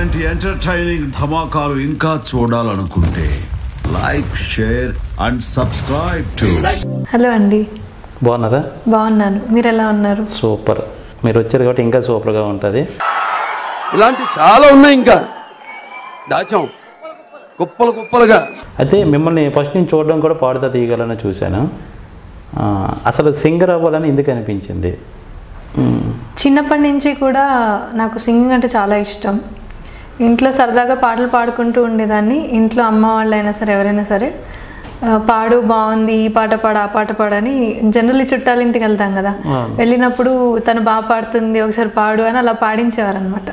ఇలాంటి ఎంటర్టైనింగ్ ధమాకాలు ఇంకా చూడాలనుకుంటే like, share and subscribe to. Hello అండి, బాగున్నారా? బాగున్నాను, మీరు ఎలా ఉన్నారు? సూపర్. మీరు వచ్చారు కాబట్టి ఇంకా సూపర్గా ఉంటుంది. ఇలాంటి చాలా ఉన్నాయి, ఇంకా దాచాం కుప్పలు కుప్పలుగా. అయితే మిమ్మల్ని ఫస్ట్ నేను చూడడం కూడా పాడుతా తీయగలని చూశాను. అసలు సింగర్ అవ్వాలని ఎందుకు అనిపించింది? చిన్నప్పటి నుంచి కూడా నాకు సింగింగ్ అంటే చాలా ఇష్టం. ఇంట్లో సరదాగా పాటలు పాడుకుంటూ ఉండేదాన్ని. ఇంట్లో అమ్మ వాళ్ళైనా సరే ఎవరైనా సరే పాడు, బాగుంది, ఈ పాట పాడు, ఆ పాట పాడని జనరల్లీ చుట్టాల ఇంటికి వెళ్తాం కదా, వెళ్ళినప్పుడు తను బాగా పాడుతుంది ఒకసారి పాడు అని అలా పాడించేవారు అనమాట.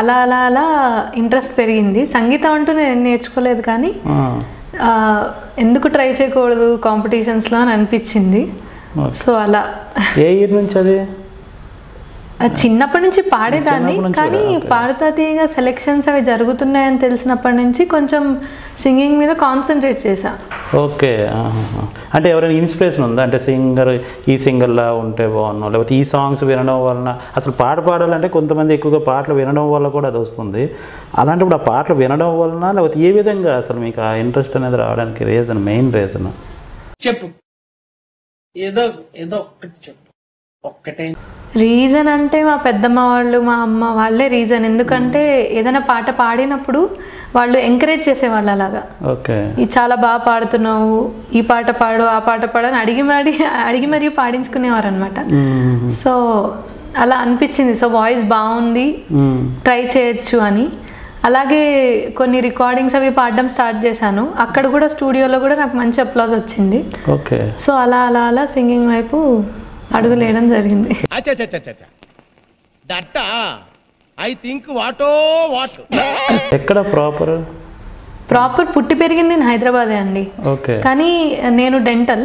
అలా అలా అలా ఇంట్రెస్ట్ పెరిగింది. సంగీతం అంటూ నేను నేర్చుకోలేదు, కానీ ఎందుకు ట్రై చేయకూడదు కాంపిటీషన్స్లో అని అనిపించింది. సో అలా. ఏ ఇయర్ నుంచి అది? చిన్నప్పటి నుంచి పాడేదాన్ని, కానీ పాడుతా తీయగా సెలెక్షన్స్ అవి జరుగుతున్నాయని తెలిసినప్పటి నుంచి కొంచెం సింగింగ్ మీద కాన్సన్ట్రేట్ చేశా. ఓకే. అంటే ఎవరైనా ఇన్స్పిరేషన్ ఉందా? అంటే సింగర్, ఈ సింగర్లా ఉంటే బాగున్నావు, లేకపోతే ఈ సాంగ్స్ వినడం వలన? అసలు పాట పాడాలంటే కొంతమంది ఎక్కువగా పాటలు వినడం వల్ల కూడా అది వస్తుంది. అలాంటప్పుడు ఆ పాటలు వినడం వలన, లేకపోతే ఏ విధంగా అసలు మీకు ఆ ఇంట్రెస్ట్ అనేది రావడానికి రీజన్, మెయిన్ రీజన్ చెప్పు. ఏదో ఏదో ఒక్కటి చెప్పు. ఒక్కటే రీజన్ అంటే మా పెద్దమ్మ వాళ్ళు, మా అమ్మ వాళ్ళే రీజన్. ఎందుకంటే ఏదైనా పాట పాడినప్పుడు వాళ్ళు ఎంకరేజ్ చేసేవాళ్ళు అలాగా. ఇది చాలా బాగా పాడుతున్నావు, ఈ పాట పాడు, ఆ పాట పాడు అని అడిగి మరీ పాడించుకునేవారు అనమాట. సో అలా అనిపించింది, సో వాయిస్ బాగుంది, ట్రై చేయొచ్చు అని. అలాగే కొన్ని రికార్డింగ్స్ అవి పాడడం స్టార్ట్ చేశాను. అక్కడ కూడా స్టూడియోలో కూడా నాకు మంచి అప్లాజ్ వచ్చింది. సో అలా అలా అలా సింగింగ్ వైపు అడుగులేయడం జరిగింది. ఎక్కడ ప్రాపర్ పుట్టి పెరిగింది నేను హైదరాబాదే అండి. కానీ నేను dental,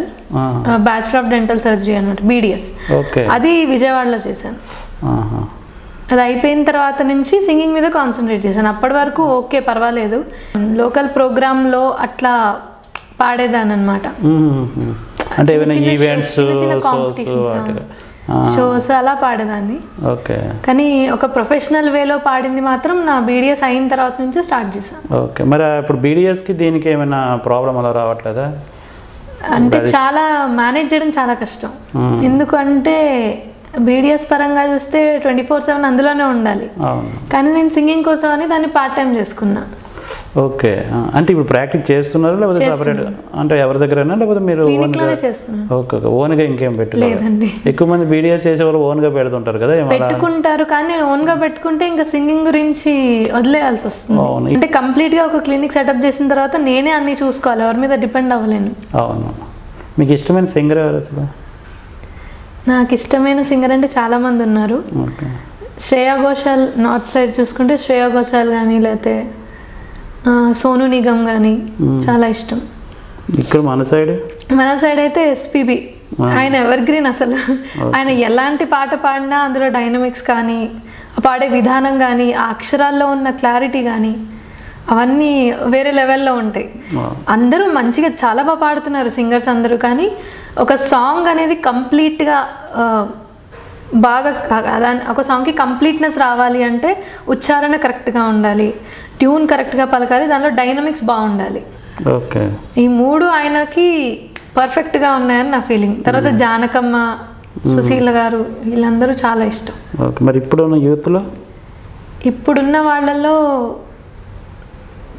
bachelor of dental surgery అనమాట, BDS. అది విజయవాడలో చేశాను. అది అయిపోయిన తర్వాత నుంచి సింగింగ్ మీద కాన్సన్ట్రేట్ చేశాను. అప్పటి వరకు ఓకే, పర్వాలేదు, లోకల్ ప్రోగ్రాంలో అట్లా పాడేదాన్ని అనమాట. అంటే ఈవెంట్స్, షోస్ అలా పాడేదాన్ని. కానీ ఒక ప్రొఫెషనల్ వేలో పాడింది మాత్రం నా BDS అయిన తర్వాత నుంచి స్టార్ట్ చేశాను. ఓకే. మరి ఇప్పుడు BDSకి దీనికి ఏమైనా ప్రాబ్లం అలా రావట్లేదా? అంటే చాలా మేనేజ్ చేయడం చాలా కష్టం. ఎందుకంటే BDS పరంగా చూస్తే 24/7 అందులోనే ఉండాలి. కానీ నేను సింగింగ్ కోసం అని దాన్ని పార్ట్ టైం చేసుకున్నా. ఓకే. అంటే ఇప్పుడు ప్రాక్టీస్ చేస్తున్నారు, లేకపోతే సపరేట్ అంటే ఎవరి దగ్గరైనా, లేకపోతే మీరు ఓకే ఓన్గా ఇంకేం పెట్టుకోలేదు? ఎక్కువ మంది BDS చేసే వాళ్ళు ఓన్గా పెడుతుంటారు కదా, పెట్టుకుంటారు. కానీ నేను ఓన్గా పెట్టుకుంటే ఇంకా సింగింగ్ గురించి వదిలేయాల్సి వస్తుంది. అంటే కంప్లీట్గా ఒక క్లినిక్ సెటప్ చేసిన తర్వాత నేనే అన్ని చూసుకోవాలి, ఎవరి మీద డిపెండ్ అవ్వలేను. అవును. మీకు ఇష్టమైన సింగర్ ఎవరు అసలు? నాకు ఇష్టమైన సింగర్ అంటే చాలామంది ఉన్నారు. శ్రేయా ఘోషాల్, నార్త్ సైడ్ చూసుకుంటే శ్రేయా ఘోషాల్ కానీ, లేకపోతే సోను నిగమ్ కానీ చాలా ఇష్టం. ఇక్కడ మన సైడ్ అయితే SPB. ఆయన ఎవర్ గ్రీన్ అసలు. ఆయన ఎలాంటి పాట పాడినా అందులో డైనమిక్స్ కానీ, పాడే విధానం కానీ, ఆ అక్షరాల్లో ఉన్న క్లారిటీ కానీ అవన్నీ వేరే లెవెల్లో ఉంటాయి. అందరూ మంచిగా చాలా బాగా పాడుతున్నారు సింగర్స్ అందరూ, కానీ ఒక సాంగ్ అనేది కంప్లీట్గా బాగా, ఒక సాంగ్కి కంప్లీట్నెస్ రావాలి అంటే ఉచ్చారణ కరెక్ట్గా ఉండాలి, ట్యూన్ కరెక్ట్గా పలకాలి, దానిలో డైనమిక్స్ బాగుండాలి. ఈ మూడు ఆయనకి పర్ఫెక్ట్గా ఉన్నాయని నా ఫీలింగ్. తర్వాత జానకమ్మ, సుశీల గారు, వీళ్ళందరూ చాలా ఇష్టం. మరి ఇప్పుడున్న వాళ్ళలో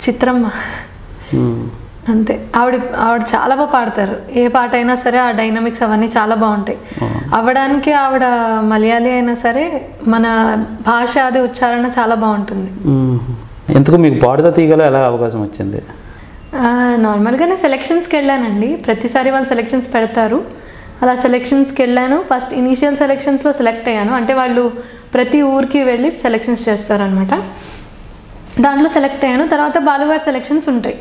చిత్రమ్మ అంతే. ఆవిడ చాలా బాగా పాడతారు. ఏ పాట అయినా సరే ఆ డైనమిక్స్ అవన్నీ చాలా బాగుంటాయి. అవ్వడానికి ఆవిడ మలయాళీ అయినా సరే మన భాష అది ఉచ్చారణ చాలా బాగుంటుంది. ఎందుకు మీకు పాడుతా తీయగల ఎలా అవకాశం వచ్చింది? నార్మల్గానే సెలెక్షన్స్కి వెళ్ళానండి. ప్రతిసారి వాళ్ళు సెలెక్షన్స్ పెడతారు, అలా సెలెక్షన్స్కి వెళ్ళాను. ఫస్ట్ ఇనీషియల్ సెలెక్షన్స్లో సెలెక్ట్ అయ్యాను. అంటే వాళ్ళు ప్రతి ఊరికి వెళ్ళి సెలెక్షన్స్ చేస్తారనమాట. దాంట్లో సెలెక్ట్ అయ్యాను. తర్వాత బాలుగారి సెలెక్షన్స్ ఉంటాయి.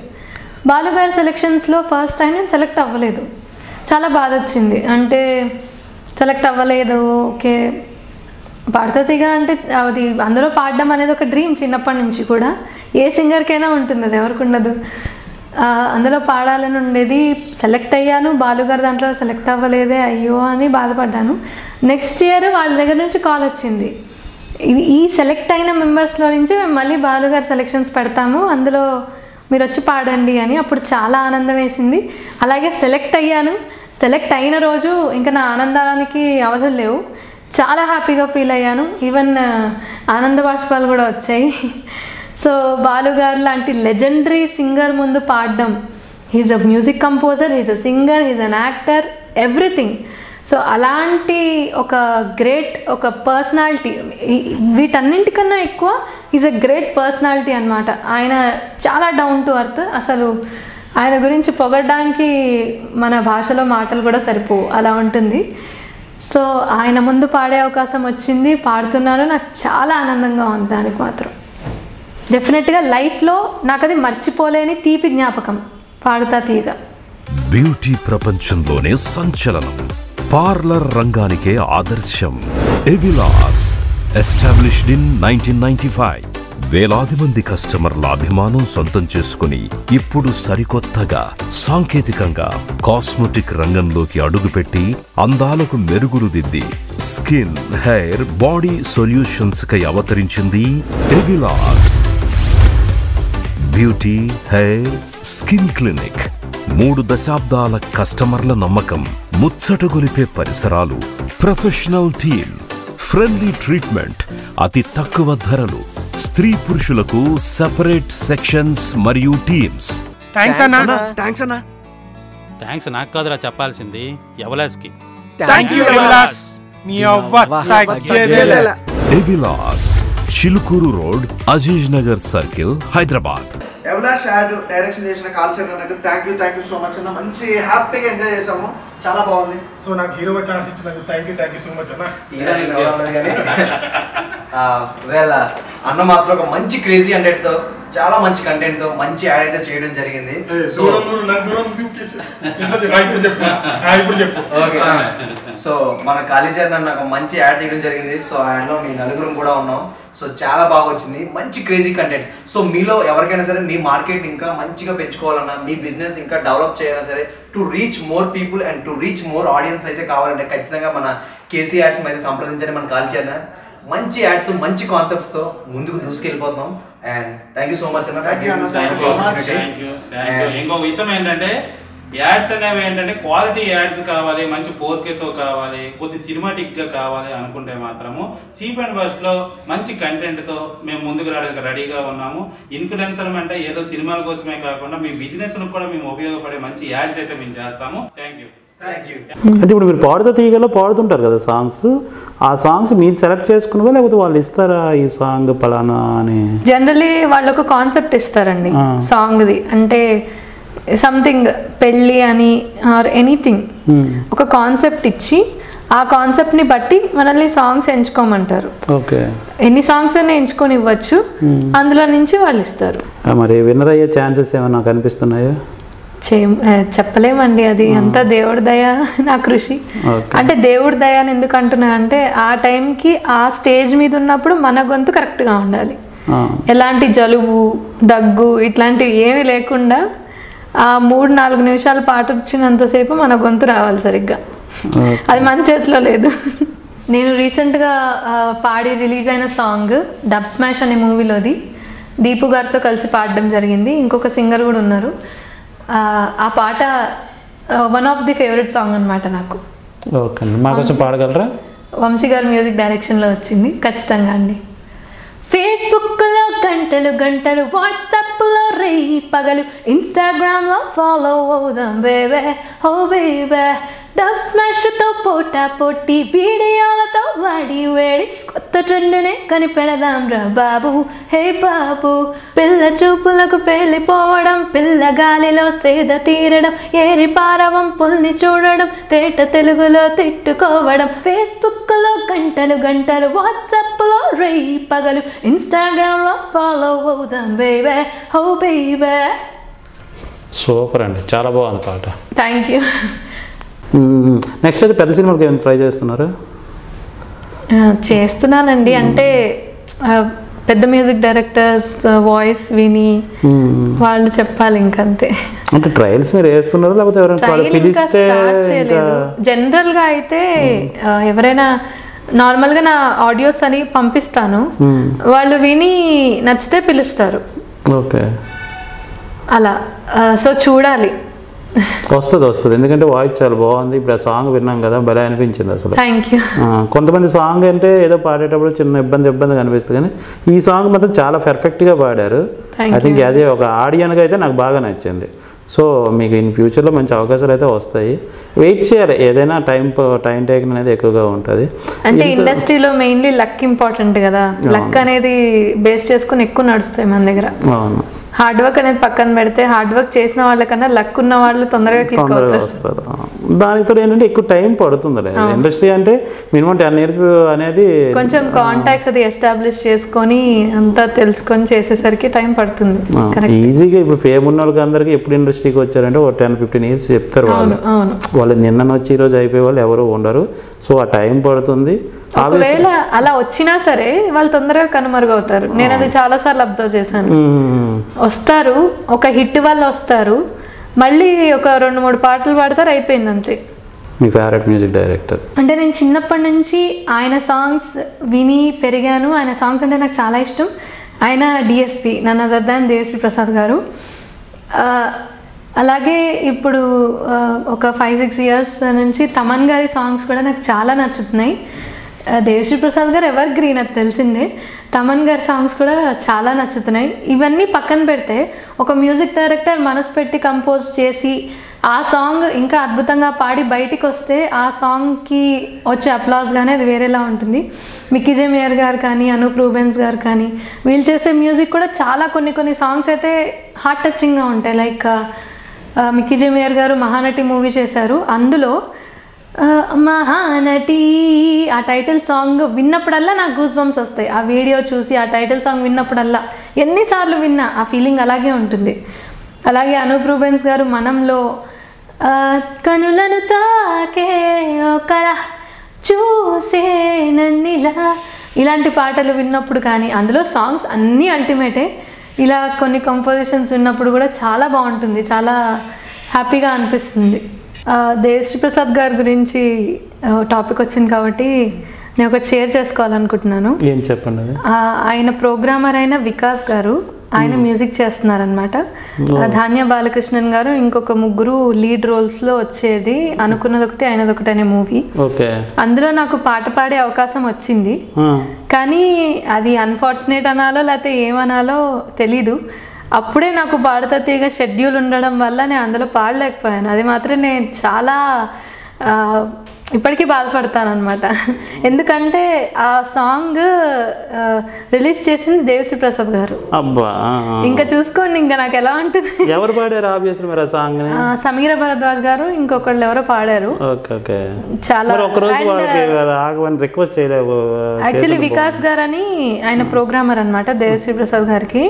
బాలుగారి సెలెక్షన్స్లో ఫస్ట్ టైం నేను సెలెక్ట్ అవ్వలేదు. చాలా బాధ వచ్చింది. అంటే సెలెక్ట్ అవ్వలేదు, ఓకే పాడుతుందిగా అంటే అది అందులో పాడడం అనేది ఒక డ్రీమ్ చిన్నప్పటి నుంచి కూడా. ఏ సింగర్కైనా ఉంటుంది, అది ఎవరికి ఉండదు. అందులో పాడాలని ఉండేది. సెలెక్ట్ అయ్యాను, బాలుగారు దాంట్లో సెలెక్ట్ అవ్వలేదే, అయ్యో అని బాధపడ్డాను. నెక్స్ట్ ఇయర్ వాళ్ళ దగ్గర నుంచి కాల్ వచ్చింది, ఈ సెలెక్ట్ అయిన మెంబర్స్లో నుంచి మేము మళ్ళీ బాలుగారు సెలెక్షన్స్ పెడతాము, అందులో మీరు వచ్చి పాడండి అని. అప్పుడు చాలా ఆనందం వేసింది. అలాగే సెలెక్ట్ అయ్యాను. సెలెక్ట్ అయిన రోజు ఇంకా నా ఆనందానికి అవసరం లేవు, చాలా హ్యాపీగా ఫీల్ అయ్యాను. ఈవెన్ ఆనంద బాష్పాలు కూడా వచ్చాయి. సో బాలుగారు లాంటి లెజెండరీ సింగర్ ముందు పాడడం, he is a music composer, he is a singer, he is an actor, everything. So అలాంటి ఒక గ్రేట్ ఒక పర్సనాలిటీ, వీటన్నింటికన్నా ఎక్కువ ఈజ్ అ గ్రేట్ పర్సనాలిటీ అనమాట. ఆయన చాలా డౌన్ టు అర్త్. అసలు ఆయన గురించి పొగడడానికి మన భాషలో మాటలు కూడా సరిపోవు, అలా ఉంటుంది. సో ఆయన ముందు పాడే అవకాశం వచ్చింది, పాడుతున్నాను. నాకు చాలా ఆనందంగా ఉంది. దానికి మాత్రం డెఫినెట్గా లైఫ్లో నాకు అది మర్చిపోలేని తీపి జ్ఞాపకం, పాడుతా తీగ. బ్యూటీ ప్రపంచంలోనే సంచలనం, పార్లర్ రంగానికే ఆదర్శం. ఎవిలాస్ ఎస్టాబ్లిష్డ్ ఇన్ 1995. వేలాది మంది కస్టమర్ల అభిమానం సొంతం చేసుకుని ఇప్పుడు సరికొత్తగా సాంకేతికంగా కాస్మెటిక్ రంగంలోకి అడుగుపెట్టి అందాలకు మెరుగులు దిద్ది స్కిన్, హెయిర్, బాడీ సొల్యూషన్స్ కై అవతరించింది ఎవిలాస్ బ్యూటీ, హెయిర్, స్కిన్ క్లినిక్. 3 దశాబ్దాల కస్టమర్ల నమ్మకం, ముచ్చటగొలిపే పరిసరాలు, ప్రొఫెషనల్ టీమ్, ఫ్రెండ్లీ ట్రీట్మెంట్, అతి తక్కువ ధరలు, స్త్రీ పురుషులకు సెపరేట్ సెక్షన్స్ మరియు టీమ్స్. థ్యాంక్స్ అన్నా. థ్యాంక్స్ నాకు కాదురా చెప్పాల్సింది, ఎవలాస్కి. ఎవిలాస్, చిలుకూరు రోడ్, అజీజ్ నగర్ సర్కిల్, హైదరాబాద్. ఎవలాస్ యాడ్ డైరెక్షన్ చేసిన కాల్చర్ అన్నట్టు థ్యాంక్ యూ సో మచ్ అన్న. మంచి హ్యాపీగా ఎంజాయ్ చేసాము, చాలా బాగుంది. సో నాకు హీరోగా ఛాన్స్ ఇచ్చినందుకు థ్యాంక్ యూ సో మచ్ అన్న. వేళ అన్న మాత్రం ఒక మంచి క్రేజీ కంటెంట్తో, చాలా మంచి కంటెంట్తో మంచి యాడ్ అయితే చేయడం జరిగింది. సో మన కాలేజీ అన్న ఒక మంచి యాడ్ చేయడం జరిగింది. సో ఆ యాడ్లో మీ నలుగురం కూడా ఉన్నాం. సో చాలా బాగా వచ్చింది, మంచి క్రేజీ కంటెంట్స్. సో మీలో ఎవరికైనా సరే మీ మార్కెట్ ఇంకా మంచిగా పెంచుకోవాలన్నా, మీ బిజినెస్ ఇంకా డెవలప్ చేయాలన్నా సరే, to reach more people and to reach more audience అయితే కావాలంటే ఖచ్చితంగా మన కేసీ యాడ్స్ అయితే సంప్రదించండి. మన కాల్చీ అన్న మంచి యాడ్స్, మంచి కాన్సెప్ట్స్తో ముందుకు దూసుకెళ్ళిపోతాం. And thank you so much అన్న. ఇంకో విషయం ఏంటంటే, యాడ్స్ అనేవి ఏంటంటే క్వాలిటీ యాడ్స్ కావాలి, మంచి 4Kతో కావాలి, కొద్ది సినిమాటిక్గా కావాలి అనుకుంటే మాత్రము చీప్ అండ్ బెస్ట్లో మంచి కంటెంట్తో మేము ముందుకు రావడానికి రెడీగా ఉన్నాము. ఇన్ఫ్లుయెన్సర్ అంటే ఏదో సినిమాల కోసమే కాకుండా మీ బిజినెస్ను కూడా మేము ఉపయోగపడే మంచి యాడ్స్ అయితే మేము చేస్తాము. Thank you. అంటే ఇప్పుడు మీరు పాడుతూ తీగలో పాడుతుంటారు కదా సాంగ్స్, ఆ సాంగ్స్ మీరు సెలెక్ట్ చేసుకున్నారా లేకపోతే వాళ్ళు ఇస్తారా ఈ సాంగ్ పలానా అని? జనరలీ వాళ్ళు ఒక కాన్సెప్ట్ ఇస్తారండి సాంగ్ది. అంటే సంథింగ్ పెళ్ళి అని ఆర్ ఎనీథింగ్ ఒక కాన్సెప్ట్ ఇచ్చి ఆ కాన్సెప్ట్ని బట్టి మనల్ని సాంగ్స్ ఎంచుకోమంటారు. ఓకే, ఎన్ని సాంగ్స్ అయినా ఎంచుకొని ఇవ్వచ్చు, అందులో నుంచి వాళ్ళు ఇస్తారు. మరి విన్నర్ అయ్యే ఛాన్సెస్ ఏమైనా కనిపిస్తున్నాయా? చెప్పలేమండి, అది అంతా దేవుడి దయ, నా కృషి. అంటే దేవుడి దయ అని ఎందుకు అంటున్నా అంటే, ఆ టైంకి ఆ స్టేజ్ మీద ఉన్నప్పుడు మన గొంతు కరెక్ట్గా ఉండాలి. ఎలాంటి జలుబు, దగ్గు ఇట్లాంటివి ఏమీ లేకుండా ఆ 3-4 నిమిషాలు పాట వచ్చినంతసేపు మన గొంతు రావాలి సరిగ్గా. అది మన చేతిలో లేదు. నేను రీసెంట్గా పాడి రిలీజ్ అయిన సాంగ్ డబ్ స్మాష్ అనే మూవీలోది దీపు గారితో కలిసి పాడడం జరిగింది. ఇంకొక సింగర్ కూడా ఉన్నారు. ఆ పాట one of the favourite song అనమాట నాకు. ఓకే, మా కోసం పాడగలరా? వంశీ గారి మ్యూజిక్ డైరెక్షన్లో వచ్చింది. ఖచ్చితంగా అండి. ఫేస్బుక్లో గంటలు గంటలు, వాట్సాప్లో రేయి పగలు, ఇన్స్టాగ్రామ్లో ఫాలో అవుదాం బేబే, హో బేబే. డబ్ స్మాష్తో పోటా పోటీ, వీడియోలతో వాడి వేడి, కొత్త ట్రెండ్నే కనిపెడదాం రా బాబు, హే బాబు. పిల్ల చూపులకు పేలిపోవడం, పిల్ల గాలిలో సేద తీరడం, ఏరి పారవం పుల్ని చూడడం, తేట తెలుగులో తిట్టుకోవడం. ఫేస్బుక్లో గంటలు గంటలు, వాట్సాప్లో రేయి పగలు, ఇన్స్టాగ్రామ్లో ఫాలో అవుదాం బేబే, హో బేబే. సూపర్ అండి, చాలా బాగుంది పాట. Thank you. నెక్స్ట్ అయితే పెద్ద సినిమాకి ఏమైనా ట్రై చేస్తున్నారా? చేస్తున్నానండి. అంటే పెద్ద మ్యూజిక్ డైరెక్టర్స్ వాయిస్ విని వాళ్ళు చెప్పాలి, ఇంకంతే. అంటే ట్రయల్స్ మీరు వేస్తున్నారా లేకపోతే ఎవరైనా పిలిస్తే? జనరల్గా అయితే ఎవరైనా నార్మల్గా నా ఆడియోస్ అని పంపిస్తాను, వాళ్ళు విని నచ్చితే పిలుస్తారు. ఓకే, అలా. సో చూడాలి. వస్తుంది ఎందుకంటే వాయిస్ చాలా బాగుంది. ఇప్పుడు ఆ సాంగ్ విన్నాం కదా, భలే అనిపించింది అసలు. Thank you. కొంతమంది సాంగ్ అంటే ఏదో పాడేటప్పుడు చిన్న ఇబ్బంది అనిపిస్తుంది, కానీ ఈ సాంగ్ మాత్రం చాలా పర్ఫెక్ట్గా పాడారు. ఐ థింక్ యాజ్ ఏ ఒక ఆడియన్గా అయితే నాకు బాగా నచ్చింది. సో మీకు ఇన్ ఫ్యూచర్లో మంచి అవకాశాలు అయితే వస్తాయి. వెయిట్ చేయాలి, ఏదైనా టైం టేకింగ్ అనేది ఎక్కువగా ఉంటుంది. అంటే ఇండస్ట్రీలో మెయిన్లీ లక్ ఇంపార్టెంట్ కదా, లక్ అనేది బేస్ చేసుకుని ఎక్కువ నడుస్తాయి మన దగ్గర. అవును, హార్డ్ వర్క్ అనేది పక్కన పెడితే హార్డ్ వర్క్ చేసిన వాళ్ళకన్నా లక్ ఉన్న వాళ్ళు తొందరగా వస్తారు. దానితో ఏంటంటే ఎక్కువ టైం పడుతుంది. ఇండస్ట్రీ అంటే మినిమం 10 years అనేది కొంచెం కాంటాక్ట్స్ అది ఎస్టాబ్లిష్ చేసుకొని అంతా తెలుసుకొని చేసేసరికి టైం పడుతుంది. ఈజీగా ఇప్పుడు ఫేమ్ ఉన్న వాళ్ళకి అందరికీ ఎప్పుడు ఇండస్ట్రీకి వచ్చారంటే ఒక 10-15 years చెప్తారు వాళ్ళు నిన్న వచ్చి ఈరోజు అయిపోయే వాళ్ళు ఎవరు ఉండరు. సో ఆ టైం పడుతుంది. ఒకవేళ అలా వచ్చినా సరే వాళ్ళు తొందరగా కనుమరుగవుతారు. నేను అది చాలా సార్లు అబ్జర్వ్ చేశాను. వస్తారు, ఒక హిట్ వాళ్ళు వస్తారు, మళ్ళీ ఒక 2-3 పాటలు పాడతారు, అయిపోయింది అంతే. మీ ఫేవరెట్ మ్యూజిక్ డైరెక్టర్? అంటే నేను చిన్నప్పటి నుంచి ఆయన సాంగ్స్ విని పెరిగాను. ఆయన సాంగ్స్ అంటే నాకు చాలా ఇష్టం. ఆయన DSP, none other than Devi Sri Prasad గారు. అలాగే ఇప్పుడు ఒక 5-6 years నుంచి తమన్ గారి సాంగ్స్ కూడా నాకు చాలా నచ్చుతున్నాయి. దేవిశ్రీ ప్రసాద్ గారు ఎవర్ గ్రీన్, అది తెలిసిందే. తమన్ గారి సాంగ్స్ కూడా చాలా నచ్చుతున్నాయి. ఇవన్నీ పక్కన పెడితే ఒక మ్యూజిక్ డైరెక్టర్ మనసు పెట్టి కంపోజ్ చేసి ఆ సాంగ్ ఇంకా అద్భుతంగా పాడి బయటికి వస్తే ఆ సాంగ్కి వచ్చే అప్లాజ్ కానీ అది వేరేలా ఉంటుంది. మిక్కీ జే మేయర్ గారు కానీ, అనూప్ రూబెన్స్ గారు కానీ, వీళ్ళు చేసే మ్యూజిక్ కూడా చాలా కొన్ని సాంగ్స్ అయితే హార్ట్ టచింగ్గా ఉంటాయి. లైక్ మిక్కీ జే మేయర్ గారు మహానటి మూవీ చేశారు, అందులో మహానటి ఆ టైటిల్ సాంగ్ విన్నప్పుడల్లా నాకు గూస్ బంప్స్ వస్తాయి. ఆ వీడియో చూసి ఆ టైటిల్ సాంగ్ విన్నప్పుడల్లా ఎన్నిసార్లు విన్నా ఆ ఫీలింగ్ అలాగే ఉంటుంది. అలాగే అనూప్ రూబెన్స్ గారు మనంలో కనులను తాకే ఒక చూసే నన్నిలా, ఇలాంటి పాటలు విన్నప్పుడు కానీ, అందులో సాంగ్స్ అన్నీ అల్టిమేటే. ఇలా కొన్ని కంపోజిషన్స్ విన్నప్పుడు కూడా చాలా బాగుంటుంది, చాలా హ్యాపీగా అనిపిస్తుంది. దేవిశ్రీ ప్రసాద్ గారి గురించి టాపిక్ వచ్చింది కాబట్టి నేను ఒకటి షేర్ చేసుకోవాలనుకుంటున్నాను. ఏం చెప్పండి? ఆయన ప్రోగ్రామర్ అయిన వికాస్ గారు, ఆయన మ్యూజిక్ చేస్తున్నారనమాట. ధాన్య బాలకృష్ణన్ గారు ఇంకొక 3 లీడ్ రోల్స్లో వచ్చేది అనుకున్నది ఒకటి అయినది ఒకటి అనే మూవీ. అందులో నాకు పాట పాడే అవకాశం వచ్చింది, కానీ అది అన్ఫార్చునేట్ అనాలో లేకపోతే ఏమనాలో తెలీదు. అప్పుడే నాకు పాడతా తీగ షెడ్యూల్ ఉండడం వల్ల నేను అందులో పాడలేకపోయాను. అది మాత్రం నేను చాలా ఇప్పటికీ బాధపడతాను అనమాట. ఎందుకంటే ఆ సాంగ్ రిలీజ్ చేసింది దేవిశ్రీ ప్రసాద్ గారు. ఇంకా చూసుకోండి, ఇంకా నాకు ఎలా ఉంటుంది. ఎవరు పాడారు ఆ సాంగ్? సమీర భరద్వాజ్ గారు, ఇంకొకళ్ళు ఎవరో పాడారు. చాలా యాక్చువల్లీ వికాస్ గారు అని ఆయన ప్రోగ్రామర్ అనమాట దేవిశ్రీ ప్రసాద్ గారికి.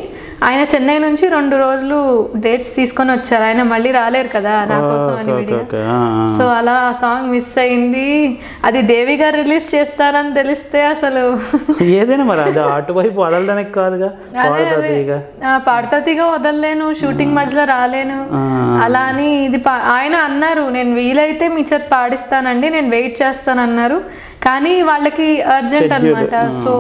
ఆయన చెన్నై నుంచి 2 రోజులు డేట్స్ తీసుకొని వచ్చారు. ఆయన మళ్ళీ రాలేరు కదా నా కోసం అని విడిగా. సో అలా ఆ సాంగ్ మిస్ అయింది. అది దేవి గారు రిలీజ్ చేస్తారని తెలిస్తే అసలు ఏదైనా మరి అది అటువైపు వదలడానికి కాదుగా, పాడతాతిగా వదలలేను, షూటింగ్ మధ్యలో రాలేను. అలా అని ఇది ఆయన అన్నారు, నేను వీలైతే మీ చేత పాడిస్తానండి, నేను వెయిట్ చేస్తాను అన్నారు. కానీ వాళ్ళకి అర్జెంట్ అనమాట. సో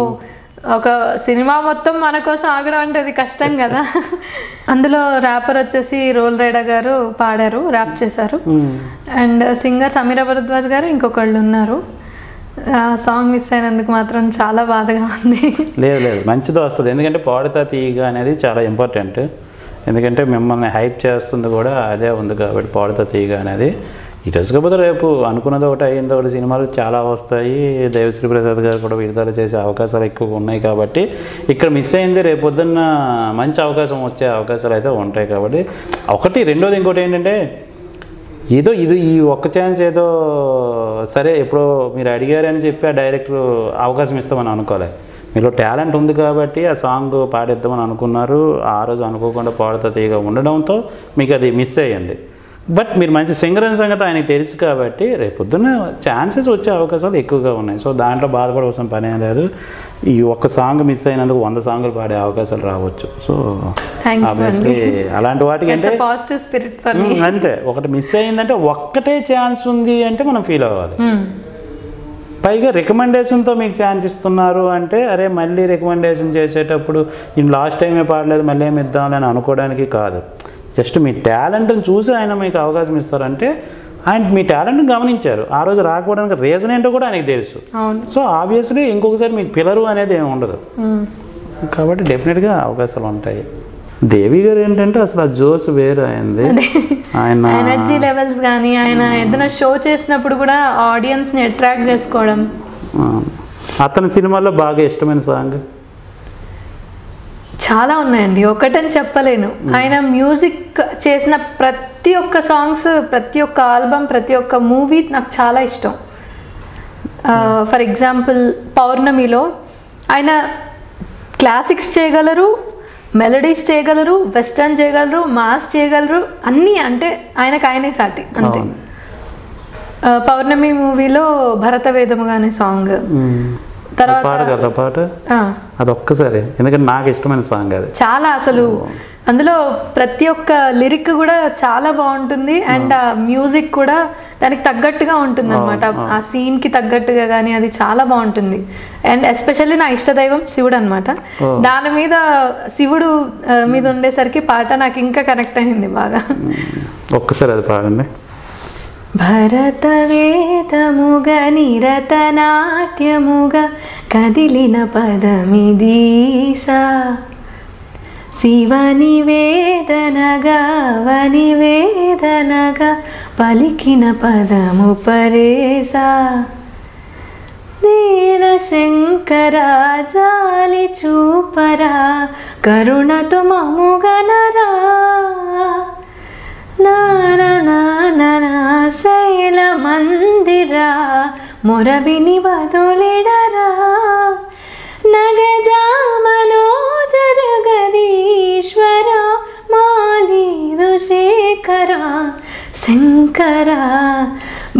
ఒక సినిమా మొత్తం మన కోసం ఆగడం అంటే అది కష్టం కదా. అందులో ర్యాపర్ వచ్చేసి రోల్ రైడా గారు పాడారు, ర్యాప్ చేశారు. అండ్ సింగర్ సమీర భరద్వాజ్ గారు ఇంకొకళ్ళు ఉన్నారు. సాంగ్ మిస్ అయినందుకు మాత్రం చాలా బాధగా ఉంది. లేదు మంచిది వస్తుంది, ఎందుకంటే పాడుతా తీయగా అనేది చాలా ఇంపార్టెంట్. ఎందుకంటే మిమ్మల్ని హైప్ చేస్తుంది కూడా అదే ఉంది కాబట్టి పాడుతా తీయగా అనేది. ఈ రోజుకపోతే రేపు అనుకున్నది ఒకటి అయ్యింది ఒకటి, సినిమాలు చాలా వస్తాయి. దేవిశ్రీ ప్రసాద్ గారు కూడా విడుదల చేసే అవకాశాలు ఎక్కువగా ఉన్నాయి కాబట్టి ఇక్కడ మిస్ అయింది, రేపు పొద్దున్న మంచి అవకాశం వచ్చే అవకాశాలు అయితే ఉంటాయి కాబట్టి ఒకటి. రెండోది ఇంకోటి ఏంటంటే ఏదో ఈ ఒక్క ఛాన్స్ ఏదో సరే ఎప్పుడో మీరు అడిగారని చెప్పి ఆ డైరెక్టర్ అవకాశం ఇస్తామని అనుకోలే. మీలో టాలెంట్ ఉంది కాబట్టి ఆ సాంగ్ పాడేద్దామని అనుకున్నారు. ఆ రోజు అనుకోకుండా పాడుతా తీయగా ఉండడంతో మీకు అది మిస్ అయ్యింది. బట్ మీరు మంచి సింగర్ అనే సంగతి ఆయనకి తెలుసు కాబట్టి రేపు పొద్దున్న ఛాన్సెస్ వచ్చే అవకాశాలు ఎక్కువగా ఉన్నాయి. సో దాంట్లో బాధపడవలసిన పని ఏం లేదు. ఈ ఒక్క సాంగ్ మిస్ అయినందుకు 100 సాంగ్లు పాడే అవకాశాలు రావచ్చు. సో ఆబ్వియస్లీ అలాంటి వాటికి అంటే అంతే, ఒకటి మిస్ అయిందంటే ఒక్కటే ఛాన్స్ ఉంది అంటే మనం ఫీల్ అవ్వాలి. పైగా రికమెండేషన్తో మీకు ఛాన్స్ ఇస్తున్నారు అంటే అరే మళ్ళీ రికమెండేషన్ చేసేటప్పుడు నేను లాస్ట్ టైమే పాడలేదు మళ్ళీ ఏమి ఇద్దామని అని అనుకోవడానికి కాదు. జస్ట్ మీ టాలెంట్ని చూసి ఆయన మీకు అవకాశం ఇస్తారంటే ఆయన మీ టాలెంట్ని గమనించారు. ఆ రోజు రాకపోవడానికి రీజన్ ఏంటో కూడా ఆయనకు తెలుసు. సో ఆబ్వియస్లీ ఇంకొకసారి మీకు పిల్లరు అనేది ఏమి ఉండదు కాబట్టి డెఫినెట్గా అవకాశాలు ఉంటాయి. దేవి గారు ఏంటంటే అసలు ఆ జోస్ వేరు అయింది. ఆయన ఎనర్జీ లెవెల్స్ కానీ ఆయన ఏదైనా షో చేసినప్పుడు కూడా ఆడియన్స్ని అట్రాక్ట్ చేసుకోవడం. అతని సినిమాలో బాగా ఇష్టమైన సాంగ్ చాలా ఉన్నాయండి, ఒకటని చెప్పలేను. ఆయన మ్యూజిక్ చేసిన ప్రతి ఒక్క సాంగ్స్, ప్రతి ఒక్క ఆల్బమ్, ప్రతి ఒక్క మూవీ నాకు చాలా ఇష్టం. ఫర్ ఎగ్జాంపుల్ పౌర్ణమిలో ఆయన క్లాసిక్స్ చేయగలరు, మెలడీస్ చేయగలరు, వెస్టర్న్ చేయగలరు, మాస్ చేయగలరు, అన్నీ. అంటే ఆయనే సాటి అంతే. పౌర్ణమి మూవీలో భరతవేదము అనే సాంగ్, తర్వాత పాట అది ఒక్కసారి, ఎందుకంటే నాకు ఇష్టమైన సాంగ్ అది చాలా. అసలు అందులో ప్రతి ఒక్క లిరిక్ కూడా చాలా బాగుంటుంది అండ్ ఆ మ్యూజిక్ కూడా దానికి తగ్గట్టుగా ఉంటుంది అనమాట, ఆ సీన్కి తగ్గట్టుగా. కానీ అది చాలా బాగుంటుంది. అండ్ ఎస్పెషల్లీ నా ఇష్టదైవం శివుడు అనమాట. దాని మీద శివుడు మీద ఉండేసరికి పాట నాకు ఇంకా కనెక్ట్ అయింది బాగా. ఒక్కసారి అది పాడండి. భరతవేదముగ నిరత నాట్యముగ కదిలిన పదమిదీసా, శివ నివేదనగా వనివేదనగా పలికిన పదము పరేసా, దీన శంకరా జాలి చూపరా కరుణతో మముగనరా, శైల మందిరా మొరవిని వదులిడరా, నగజా మనోజ జగదీశ్వర మాలీదు శేఖర శంకర,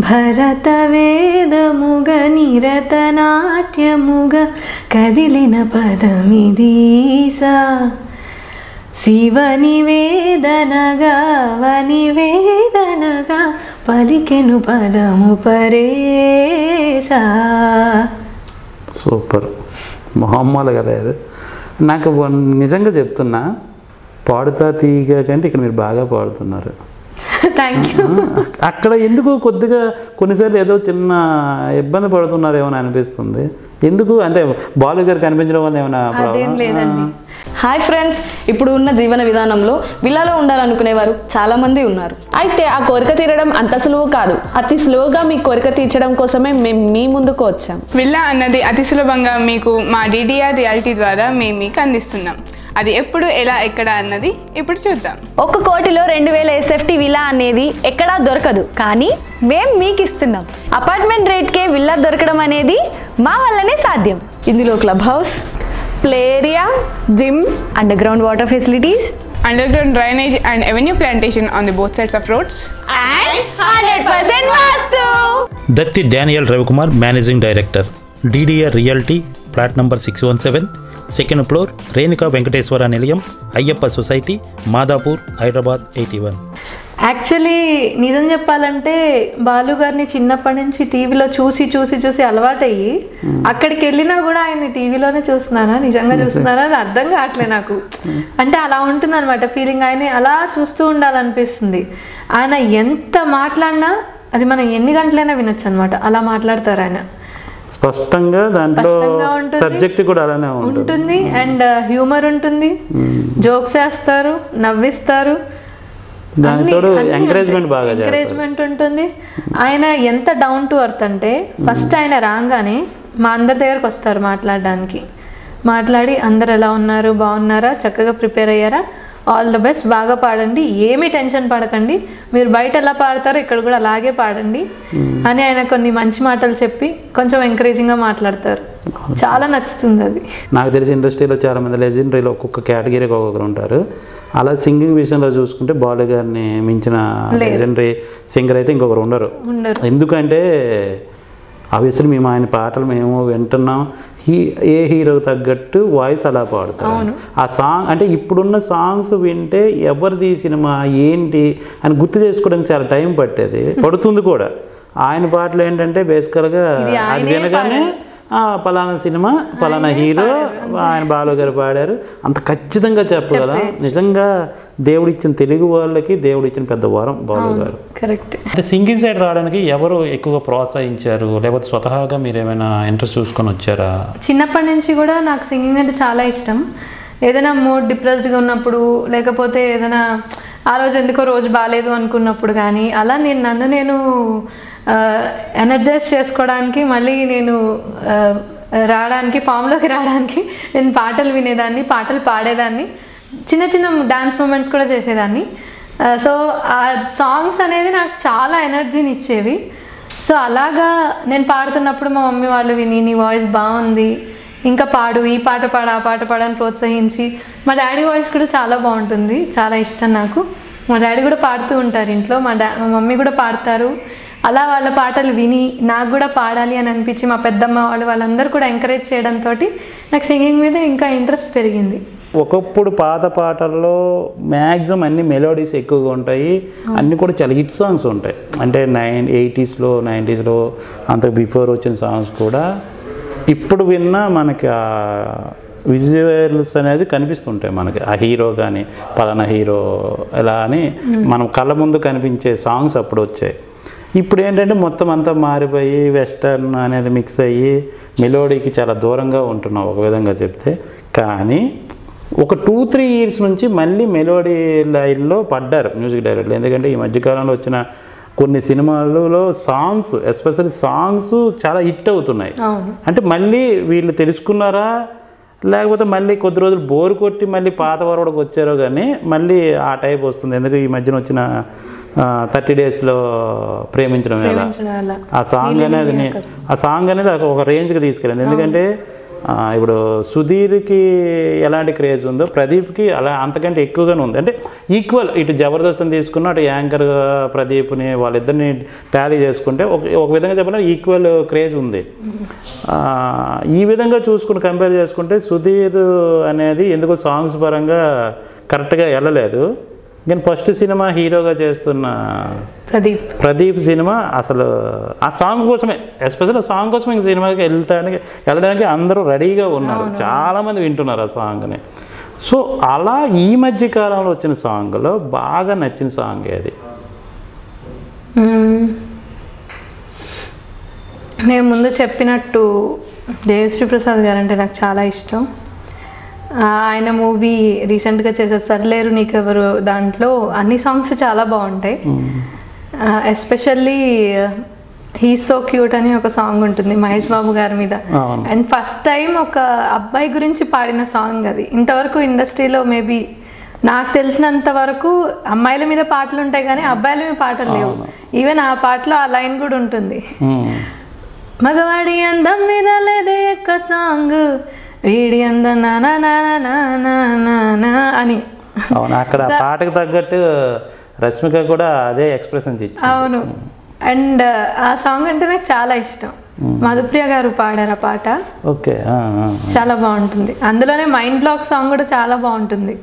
భరత వేదముగ నిరత నాట్యముగ కదిలిన పదమిదీసా, శివ నివేదనగా వనివేదనగా పలికెను పదము పరేసా. సూపర్, మొహమ్మలు కదా అది. నాకు నిజంగా చెప్తున్నా, పాడుతా తీగ కంటే ఇక్కడ మీరు బాగా పాడుతున్నారు. Thank you. అక్కడ ఎందుకు కొద్దిగా కొన్నిసార్లు ఏదో చిన్న ఇబ్బంది పడుతున్నారేమో అనిపిస్తుంది. ఎందుకు అంటే బాలు గారు కనిపించడం వల్ల ఏమైనా? అదేం లేదండి. హాయ్ ఫ్రెండ్స్, ఇప్పుడు ఉన్న జీవన విధానంలో విల్లాలో ఉండాలనుకునేవారు చాలా మంది ఉన్నారు. అయితే ఆ కోరిక తీరడం అంత సులువు కాదు. అతి సులువుగా మీ కోరిక తీర్చడం కోసమే మేము మీ ముందుకు వచ్చాం. విల్లా అన్నది అతి సులభంగా మీకు మా DDR రియాలిటీ ద్వారా మేము మీకు అందిస్తున్నాం. అది ఎప్పుడు, ఎలా, ఎక్కడ అన్నది ఇప్పుడు చూద్దాం. 1 కోటిలో 2000 SFT విల్లా అనేది ఎక్కడా దొరకదు, కానీ మేము మీకు ఇస్తున్నాం. అపార్ట్మెంట్ రేట్కే విల్లా దొరకడం అనేది మా వల్లనే సాధ్యం. ఇందులో club house, play area, gym, under ground water facilities, underground drainage and avenue plantation on the both sides of roads, and 100% vastu. Dakti Daniel Ravikumar, Managing Director, DDR Realty, Plat number 617, second floor, Renika Venkateswara Nilayam, Ayyappa Society, Madhapur, Hyderabad 81. Actually నిజం చెప్పాలంటే బాలు గారిని చిన్నప్పటి నుంచి టీవీలో చూసి చూసి చూసి అలవాటయ్యి అక్కడికి వెళ్ళినా కూడా ఆయన టీవీలోనే చూస్తున్నానా, నిజంగా చూస్తున్నానా అది అర్థం కావట్లే నాకు. అంటే అలా ఉంటుంది అనమాట ఫీలింగ్. ఆయన అలా చూస్తూ ఉండాలనిపిస్తుంది. ఆయన ఎంత మాట్లాడినా అది మనం ఎన్ని గంటలైనా వినొచ్చు అనమాట, అలా మాట్లాడతారు ఆయన. స్పష్టంగా దాంట్లో సబ్జెక్ట్ కూడా అలానే ఉంటుంది అండ్ హ్యూమర్ ఉంటుంది, జోక్స్ వేస్తారు, నవ్విస్తారు, ఎంకరేజ్మెంట్ ఉంటుంది. ఆయన ఎంత డౌన్ టు ఎర్త్ అంటే ఫస్ట్ ఆయన రాగానే మా అందరి దగ్గరకు వస్తారు మాట్లాడడానికి. మాట్లాడి అందరు ఎలా ఉన్నారు, బాగున్నారా, చక్కగా ప్రిపేర్ అయ్యారా, ఆల్ ద బెస్ట్, బాగా పాడండి, ఏమీ టెన్షన్ పడకండి, మీరు బయట ఎలా పాడతారో ఇక్కడ కూడా అలాగే పాడండి అని ఆయన కొన్ని మంచి మాటలు చెప్పి కొంచెం ఎంకరేజింగ్గా మాట్లాడతారు. చాలా నచ్చుతుంది అది. నాకు తెలిసి ఇండస్ట్రీలో చాలా మంది లెజెండరీలో ఒక్కొక్క కేటగిరీకి ఒక్కొక్కరు ఉంటారు. అలా సింగింగ్ విషయంలో చూసుకుంటే బాలు గారిని మించిన లెజెండరీ సింగర్ అయితే ఇంకొకరు ఉండరు. ఎందుకంటే ఆబ్వియస్లీ మేము ఆయన పాటలు మేము వింటున్నాం, ఏ హీరోకి తగ్గట్టు వాయిస్ అలా పాడుతారు. ఆ సాంగ్ అంటే ఇప్పుడున్న సాంగ్స్ వింటే ఎవరిది సినిమా ఏంటి అని గుర్తు చేసుకోవడానికి చాలా టైం పట్టేది, పడుతుంది కూడా. ఆయన పాటలు ఏంటంటే బేసికల్గా అది వినగానే పలానా సినిమా పలానా హీరో ఆయన బాలు గారు పాడారు అంత ఖచ్చితంగా చెప్పగలం. నిజంగా దేవుడిచ్చిన తెలుగు వాళ్ళకి దేవుడిచ్చిన పెద్ద వరం బాలు గారు. కరెక్ట్. అంటే సింగింగ్ సైడ్ రావడానికి ఎవరు ఎక్కువగా ప్రోత్సహించారు, లేకపోతే స్వతహాగా మీరు ఏమైనా ఇంట్రెస్ట్ చూసుకొని వచ్చారా? చిన్నప్పటి నుంచి కూడా నాకు సింగింగ్ అంటే చాలా ఇష్టం. ఏదైనా మూడ్ డిప్రెస్డ్గా ఉన్నప్పుడు, లేకపోతే ఏదైనా ఆ రోజు ఎందుకో రోజు బాగాలేదు అనుకున్నప్పుడు కానీ అలా నన్ను నేను ఎనర్జైజ్ చేసుకోవడానికి, మళ్ళీ నేను రావడానికి, ఫామ్లోకి రావడానికి నేను పాటలు వినేదాన్ని, పాటలు పాడేదాన్ని, చిన్న చిన్న డాన్స్ మూమెంట్స్ కూడా చేసేదాన్ని. సో ఆ సాంగ్స్ అనేది నాకు చాలా ఎనర్జీని ఇచ్చేవి. సో అలాగా నేను పాడుతున్నప్పుడు మా మమ్మీ వాళ్ళు విని నీ వాయిస్ బాగుంది, ఇంకా పాడు, ఈ పాట పాడు, ఆ పాట పాడని ప్రోత్సహించి, మా డాడీ వాయిస్ కూడా చాలా బాగుంటుంది, చాలా ఇష్టం నాకు. మా డాడీ కూడా పాడుతూ ఉంటారు ఇంట్లో, మా మమ్మీ కూడా పాడతారు. అలా వాళ్ళ పాటలు విని నాకు కూడా పాడాలి అని అనిపించి మా పెద్దమ్మ వాళ్ళందరూ కూడా ఎంకరేజ్ చేయడంతో నాకు సింగింగ్ మీద ఇంకా ఇంట్రెస్ట్ పెరిగింది. ఒకప్పుడు పాత పాటల్లో మ్యాక్సిమం అన్ని మెలోడీస్ ఎక్కువగా ఉంటాయి, అన్నీ కూడా చాలా హిట్ సాంగ్స్ ఉంటాయి. అంటే 80s, 90s అంత బిఫోర్ వచ్చిన సాంగ్స్ కూడా ఇప్పుడు విన్నా మనకి ఆ విజువల్స్ అనేది కనిపిస్తుంటాయి మనకి. ఆ హీరో కానీ పలానా హీరో ఎలా అని మనం కళ్ళ ముందు కనిపించే సాంగ్స్ అప్పుడు వచ్చాయి. ఇప్పుడు ఏంటంటే మొత్తం అంతా మారిపోయి వెస్టర్న్ అనేది మిక్స్ అయ్యి మెలోడీకి చాలా దూరంగా ఉంటున్నాం ఒక విధంగా చెప్తే. కానీ ఒక 2-3 years నుంచి మళ్ళీ మెలోడీ లైన్లో పడ్డారు మ్యూజిక్ డైరెక్టర్లు. ఎందుకంటే ఈ మధ్యకాలంలో వచ్చిన కొన్ని సినిమాలలో సాంగ్స్, ఎస్పెషల్లీ సాంగ్స్ చాలా హిట్ అవుతున్నాయి. అంటే మళ్ళీ వీళ్ళు తెలుసుకున్నారా, లేకపోతే మళ్ళీ కొద్ది రోజులు బోరు కొట్టి మళ్ళీ పాత వరవడకు వచ్చారో కానీ మళ్ళీ ఆ టైప్ వస్తుంది. ఎందుకంటే ఈ మధ్యన వచ్చిన 30 days ప్రేమించడం ఎలా, ఆ సాంగ్ అనేది ఒక రేంజ్కి తీసుకెళ్ళింది. ఎందుకంటే ఇప్పుడు సుధీర్కి ఎలాంటి క్రేజ్ ఉందో ప్రదీప్కి అలా అంతకంటే ఎక్కువగానే ఉంది. అంటే ఈక్వల్, ఇటు జబర్దస్త్ని తీసుకున్న అటు యాంకర్ ప్రదీప్ని వాళ్ళిద్దరిని టాలీ చేసుకుంటే ఒక విధంగా చెప్పాలంటే ఈక్వల్ క్రేజ్ ఉంది. ఈ విధంగా చూసుకుని కంపేర్ చేసుకుంటే సుధీర్ అనేది ఎందుకో సాంగ్స్ పరంగా కరెక్ట్గా వెళ్ళలేదు. నేను ఫస్ట్ సినిమా హీరోగా చేస్తున్న ప్రదీప్ సినిమా అసలు ఆ సాంగ్ కోసమే, ఎస్పెషల్ సాంగ్ కోసం ఇంక సినిమాకి వెళ్ళడానికి అందరూ రెడీగా ఉన్నారు, చాలామంది వింటున్నారు ఆ సాంగ్ని. సో అలా ఈ మధ్య కాలంలో వచ్చిన సాంగ్లో బాగా నచ్చిన సాంగ్ అది? నేను ముందు చెప్పినట్టు దేవిశ్రీ ప్రసాద్ గారు అంటే నాకు చాలా ఇష్టం. ఆయన మూవీ రీసెంట్గా చేశారు సర్లేరు నీకెవరు, దాంట్లో అన్ని సాంగ్స్ చాలా బాగుంటాయి. ఎస్పెషల్లీ హీ సో క్యూట్ అని ఒక సాంగ్ ఉంటుంది మహేష్ బాబు గారి మీద. అండ్ ఫస్ట్ టైం ఒక అబ్బాయి గురించి పాడిన సాంగ్ అది. ఇంతవరకు ఇండస్ట్రీలో మేబీ నాకు తెలిసినంత వరకు అమ్మాయిల మీద పాటలు ఉంటాయి కానీ అబ్బాయిల మీద పాటలు లేవు. ఈవెన్ ఆ పాటలో ఆ లైన్ కూడా ఉంటుంది, మగవాడి అందం మీద లేదే ఒక్క సాంగ్, వీడి అందం అని. అవును, అక్కడ పాటకు తగ్గట్టు రష్మిక కూడా అదే ఎక్స్ప్రెషన్స్ ఇచ్చింది. అవును. అండ్ ఆ సాంగ్ అంటే నాకు చాలా ఇష్టం. మధుప్రియ గారు పాడారు ఆ పాట. ఓకే, చాలా బాగుంటుంది. అందులోనే మైండ్ బ్లాక్ సాంగ్ కూడా చాలా బాగుంటుంది.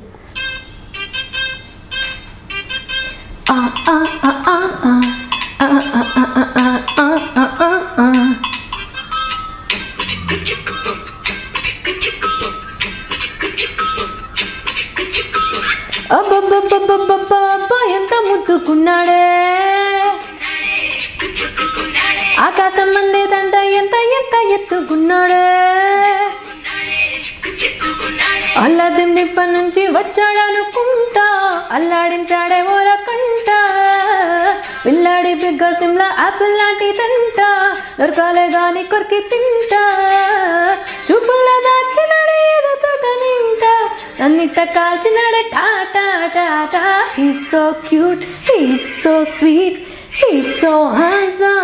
అబ్బబ్బబ్బబ్బబ్బబ్బా ఎంత ముద్దుకున్నాడే, ఆకాశం మందేదంట ఎంత ఎంత ఎత్తుకున్నాడే, అల్లాదిండిప్ప నుంచి వచ్చాడనుకుంటా, అల్లాడించాడే ఓరకంట, పిల్లాడి బిగ్గ సిమ్లా ఆపిల్ లాంటిదంట, దొరకాలే గాని కొరికి తింటా, చూపుల్లో దాచినాడే ఏదో చోట నింట, నన్నిట్ట కాల్చినాడే Tata Tata. He's so cute, he's so sweet, he's so handsome,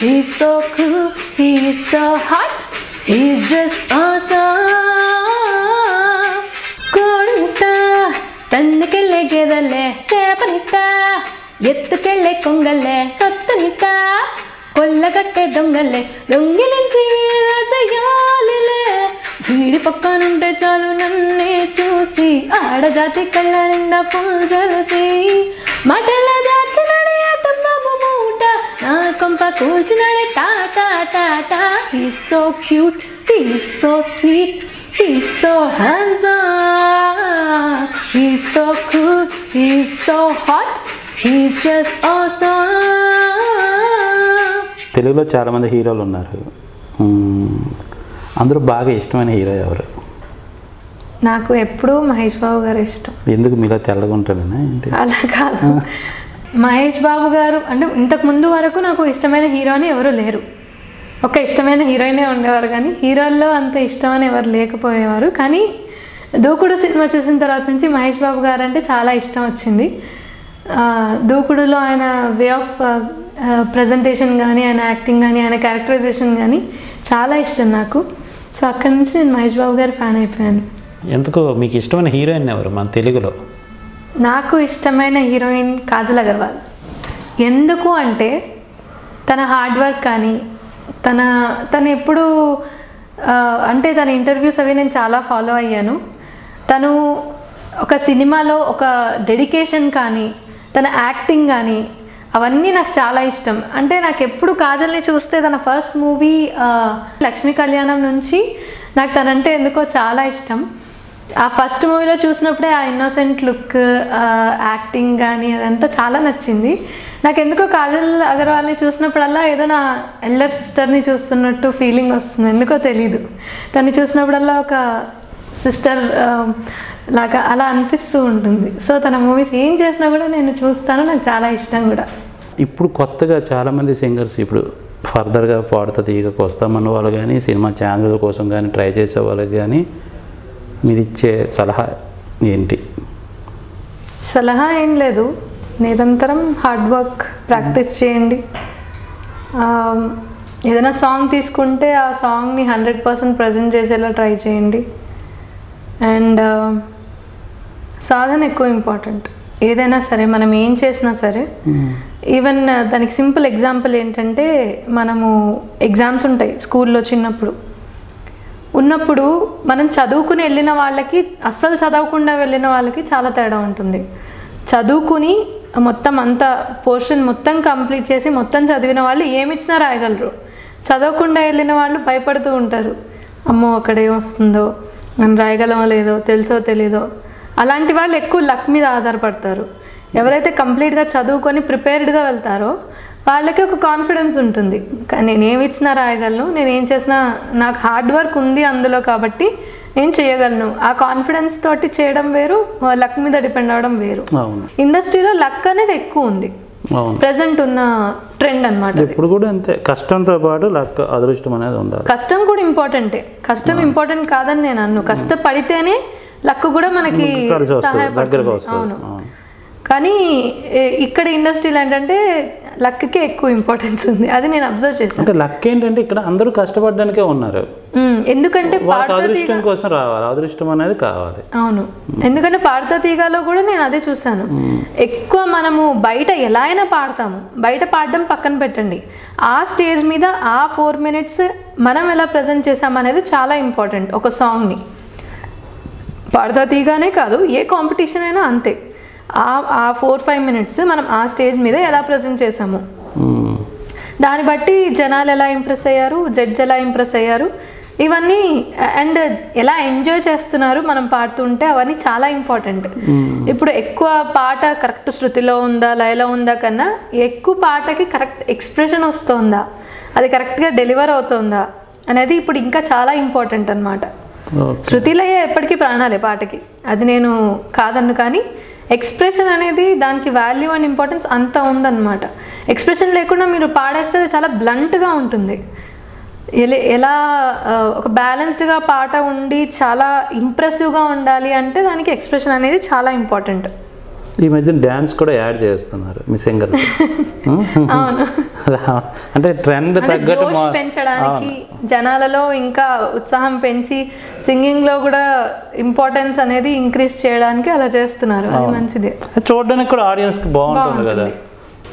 he's so cool, he's so hot, he's just awesome. కోడుంట తన్నుకెళ్ళే గెదలే చేపనిట్ట, ఎత్తుకెళ్ళే కొంగల్లే సొత్తనిట్ట, కొల్లగట్టే దొంగలే దొంగిలించి రాజయాలిలే, వీడి పక్కనుంటే చాలు నన్నే చూసి, ఆడజాతి కళ్ళ నిండా పూలు జలసి, మాటల దాచినడే ఆటమ్మ మూట, కూర్చున్నాడే టా టా టా టా. He's so cute, he's so sweet, he's so handsome, he's so cool, he's so hot, he's just awesome. తెలుగులో చాలామంది హీరోలు ఉన్నారు. అందరూ బాగా ఇష్టమైన హీరో ఎవరు? నాకు ఎప్పుడూ మహేష్ బాబు గారు ఇష్టం. ఎందుకు మీలో తెల్లగా ఉంటాడనా ఏంటి? అలా కాదు, మహేష్ బాబు గారు అంటే ఇంతకు ముందు వరకు నాకు ఇష్టమైన హీరో అని ఎవరు లేరు. ఒక ఇష్టమైన హీరోయినే ఉండేవారు కానీ హీరోల్లో అంత ఇష్టం అని ఎవరు లేకపోయేవారు. కానీ దూకుడు సినిమా చూసిన తర్వాత నుంచి మహేష్ బాబు గారు అంటే చాలా ఇష్టం వచ్చింది. దూకుడులో ఆయన వే ఆఫ్ ప్రజెంటేషన్ కానీ, ఆయన యాక్టింగ్ కానీ, ఆయన క్యారెక్టరైజేషన్ కానీ చాలా ఇష్టం నాకు. సో అక్కడి నుంచి నేను మహేష్ బాబు గారి ఫ్యాన్ అయిపోయాను. ఎందుకు మీకు ఇష్టమైన హీరోయిన్ ఎవరు మన తెలుగులో? నాకు ఇష్టమైన హీరోయిన్ కాజల్ అగర్వాల్. ఎందుకు అంటే తన హార్డ్ వర్క్ కానీ, తను ఎప్పుడు అంటే తన ఇంటర్వ్యూస్ అవి నేను చాలా ఫాలో అయ్యాను. తను ఒక సినిమాలో ఒక డెడికేషన్ కానీ, తన యాక్టింగ్ కానీ అవన్నీ నాకు చాలా ఇష్టం. అంటే నాకు ఎప్పుడు కాజల్ని చూస్తే తన ఫస్ట్ మూవీ లక్ష్మీ కళ్యాణం నుంచి నాకు తనంటే ఎందుకో చాలా ఇష్టం. ఆ ఫస్ట్ మూవీలో చూసినప్పుడే ఆ ఇన్నోసెంట్ లుక్, యాక్టింగ్ కానీ అదంతా చాలా నచ్చింది. నాకు ఎందుకో కాజల్ అగర్వాల్ని చూసినప్పుడల్లా ఏదో నా ఎల్డర్ సిస్టర్ని చూస్తున్నట్టు ఫీలింగ్ వస్తుంది, ఎందుకో తెలీదు. తను చూసినప్పుడల్లా ఒక సిస్టర్ లాగా అలా అనిపిస్తూ ఉంటుంది. సో తన మూవీస్ ఏం చేసినా కూడా నేను చూస్తాను, నాకు చాలా ఇష్టం కూడా. ఇప్పుడు కొత్తగా చాలామంది సింగర్స్ ఇప్పుడు ఫర్దర్గా పాడుతా తీగకు వస్తామన్న వాళ్ళు కానీ, సినిమా ఛానల్ కోసం కానీ ట్రై చేసే వాళ్ళకి కానీ మీరు ఇచ్చే సలహా ఏంటి? సలహా ఏం లేదు, నిరంతరం హార్డ్ వర్క్, ప్రాక్టీస్ చేయండి. ఏదైనా సాంగ్ తీసుకుంటే ఆ సాంగ్ని 100% ప్రజెంట్ చేసేలా ట్రై చేయండి. అండ్ సాధన ఎక్కువ ఇంపార్టెంట్. ఏదైనా సరే మనం ఏం చేసినా సరే, ఈవెన్ దానికి సింపుల్ ఎగ్జాంపుల్ ఏంటంటే మనము ఎగ్జామ్స్ ఉంటాయి స్కూల్లో చిన్నప్పుడు ఉన్నప్పుడు మనం చదువుకుని వెళ్ళిన వాళ్ళకి, అస్సలు చదవకుండా వెళ్ళిన వాళ్ళకి చాలా తేడా ఉంటుంది. చదువుకుని మొత్తం అంత పోర్షన్ మొత్తం కంప్లీట్ చేసి మొత్తం చదివిన వాళ్ళు ఏమిచ్చినా రాయగలరు. చదవకుండా వెళ్ళిన వాళ్ళు భయపడుతూ ఉంటారు, అమ్మో అక్కడ ఏమొస్తుందో, మనం రాయగలమో లేదో, తెలుసో తెలీదో. అలాంటి వాళ్ళు ఎక్కువ లక్ మీద ఆధారపడతారు. ఎవరైతే కంప్లీట్గా చదువుకొని ప్రిపేర్డ్గా వెళ్తారో వాళ్ళకి ఒక కాన్ఫిడెన్స్ ఉంటుంది, నేను ఏమి ఇచ్చినా రాయగలను, నేను ఏం చేసినా నాకు హార్డ్ వర్క్ ఉంది అందులో కాబట్టి నేను చేయగలను. ఆ కాన్ఫిడెన్స్ తోటి చేయడం వేరు, లక్ మీద డిపెండ్ అవ్వడం వేరు. ఇండస్ట్రీలో లక్ అనేది ఎక్కువ ఉంది, ప్రెసెంట్ ఉన్న ట్రెండ్ అన్నమాట. ఇప్పుడు కూడా అంతే, కష్టంతో పాటు లక్, అదృష్టం అనేది ఉండాలి. కష్టం కూడా ఇంపార్టెంటే, కష్టం ఇంపార్టెంట్ కాదని నేను అన్ను. కష్టపడితేనే లక్ కూడా మనకి సహాయపడుతుంది. అవును, కానీ ఇక్కడ ఇండస్ట్రీలో ఏంటంటే లక్కే ఎక్కువ ఇంపార్టెన్స్ ఉంది, అది నేను అబ్జర్వ్ చేశాను. అంటే లక్ ఏంటంటే ఇక్కడ అందరూ కష్టపడడానికే ఉన్నారు, ఎందుకంటే అదృష్టం కోసం రావాలి, అదృష్టం అనేది కావాలి. అవును, ఎందుకంటే పాడుతా తీగలో కూడా నేను అదే చూసాను. ఎక్కువ మనము బయట ఎలా అయినా పాడతాము, బయట పాడడం పక్కన పెట్టండి, ఆ స్టేజ్ మీద ఆ 4 minutes మనం ఎలా ప్రజెంట్ చేసామనేది చాలా ఇంపార్టెంట్. ఒక సాంగ్ని పాడుతా తీగానే కాదు, ఏ కాంపిటీషన్ అయినా అంతే. ఆ 4-5 minutes మనం ఆ స్టేజ్ మీద ఎలా ప్రజెంట్ చేసాము, దాన్ని బట్టి జనాలు ఎలా ఇంప్రెస్ అయ్యారు, జడ్జ్ ఎలా ఇంప్రెస్ అయ్యారు, ఇవన్నీ అండ్ ఎలా ఎంజాయ్ చేస్తున్నారు మనం పాడుతుంటే, అవన్నీ చాలా ఇంపార్టెంట్. ఇప్పుడు ఎక్కువ పాట కరెక్ట్ శృతిలో ఉందా, లయలో ఉందా కన్నా ఎక్కువ పాటకి కరెక్ట్ ఎక్స్ప్రెషన్ వస్తుందా, అది కరెక్ట్గా డెలివర్ అవుతుందా అనేది ఇప్పుడు ఇంకా చాలా ఇంపార్టెంట్ అన్నమాట. శృతిలయ ఎప్పటికీ ప్రాణాలే పాటకి, అది నేను కాదన్ను, కానీ ఎక్స్ప్రెషన్ అనేది దానికి వాల్యూ అండ్ ఇంపార్టెన్స్ అంత ఉందన్నమాట. ఎక్స్ప్రెషన్ లేకుండా మీరు పాడేస్తే చాలా బ్లంట్గా ఉంటుంది. ఎలా ఒక బ్యాలెన్స్డ్గా పాట ఉండి చాలా ఇంప్రెసివ్గా ఉండాలి అంటే దానికి ఎక్స్ప్రెషన్ అనేది చాలా ఇంపార్టెంట్. ఈ మధ్య డ్యాన్స్ కూడా యాడ్ చేస్తున్నారు మీ సింగర్స్. అవును, అంటే ట్రెండ్ తగ్గట్టు పెంచడానికి, జనాలలో ఇంకా ఉత్సాహం పెంచి సింగింగ్లో కూడా ఇంపార్టెన్స్ అనేది ఇంక్రీజ్ చేయడానికి అలా చేస్తున్నారు, అది మంచిది. చూడడానికి కూడా ఆడియన్స్కి బాగుంటుంది కదా,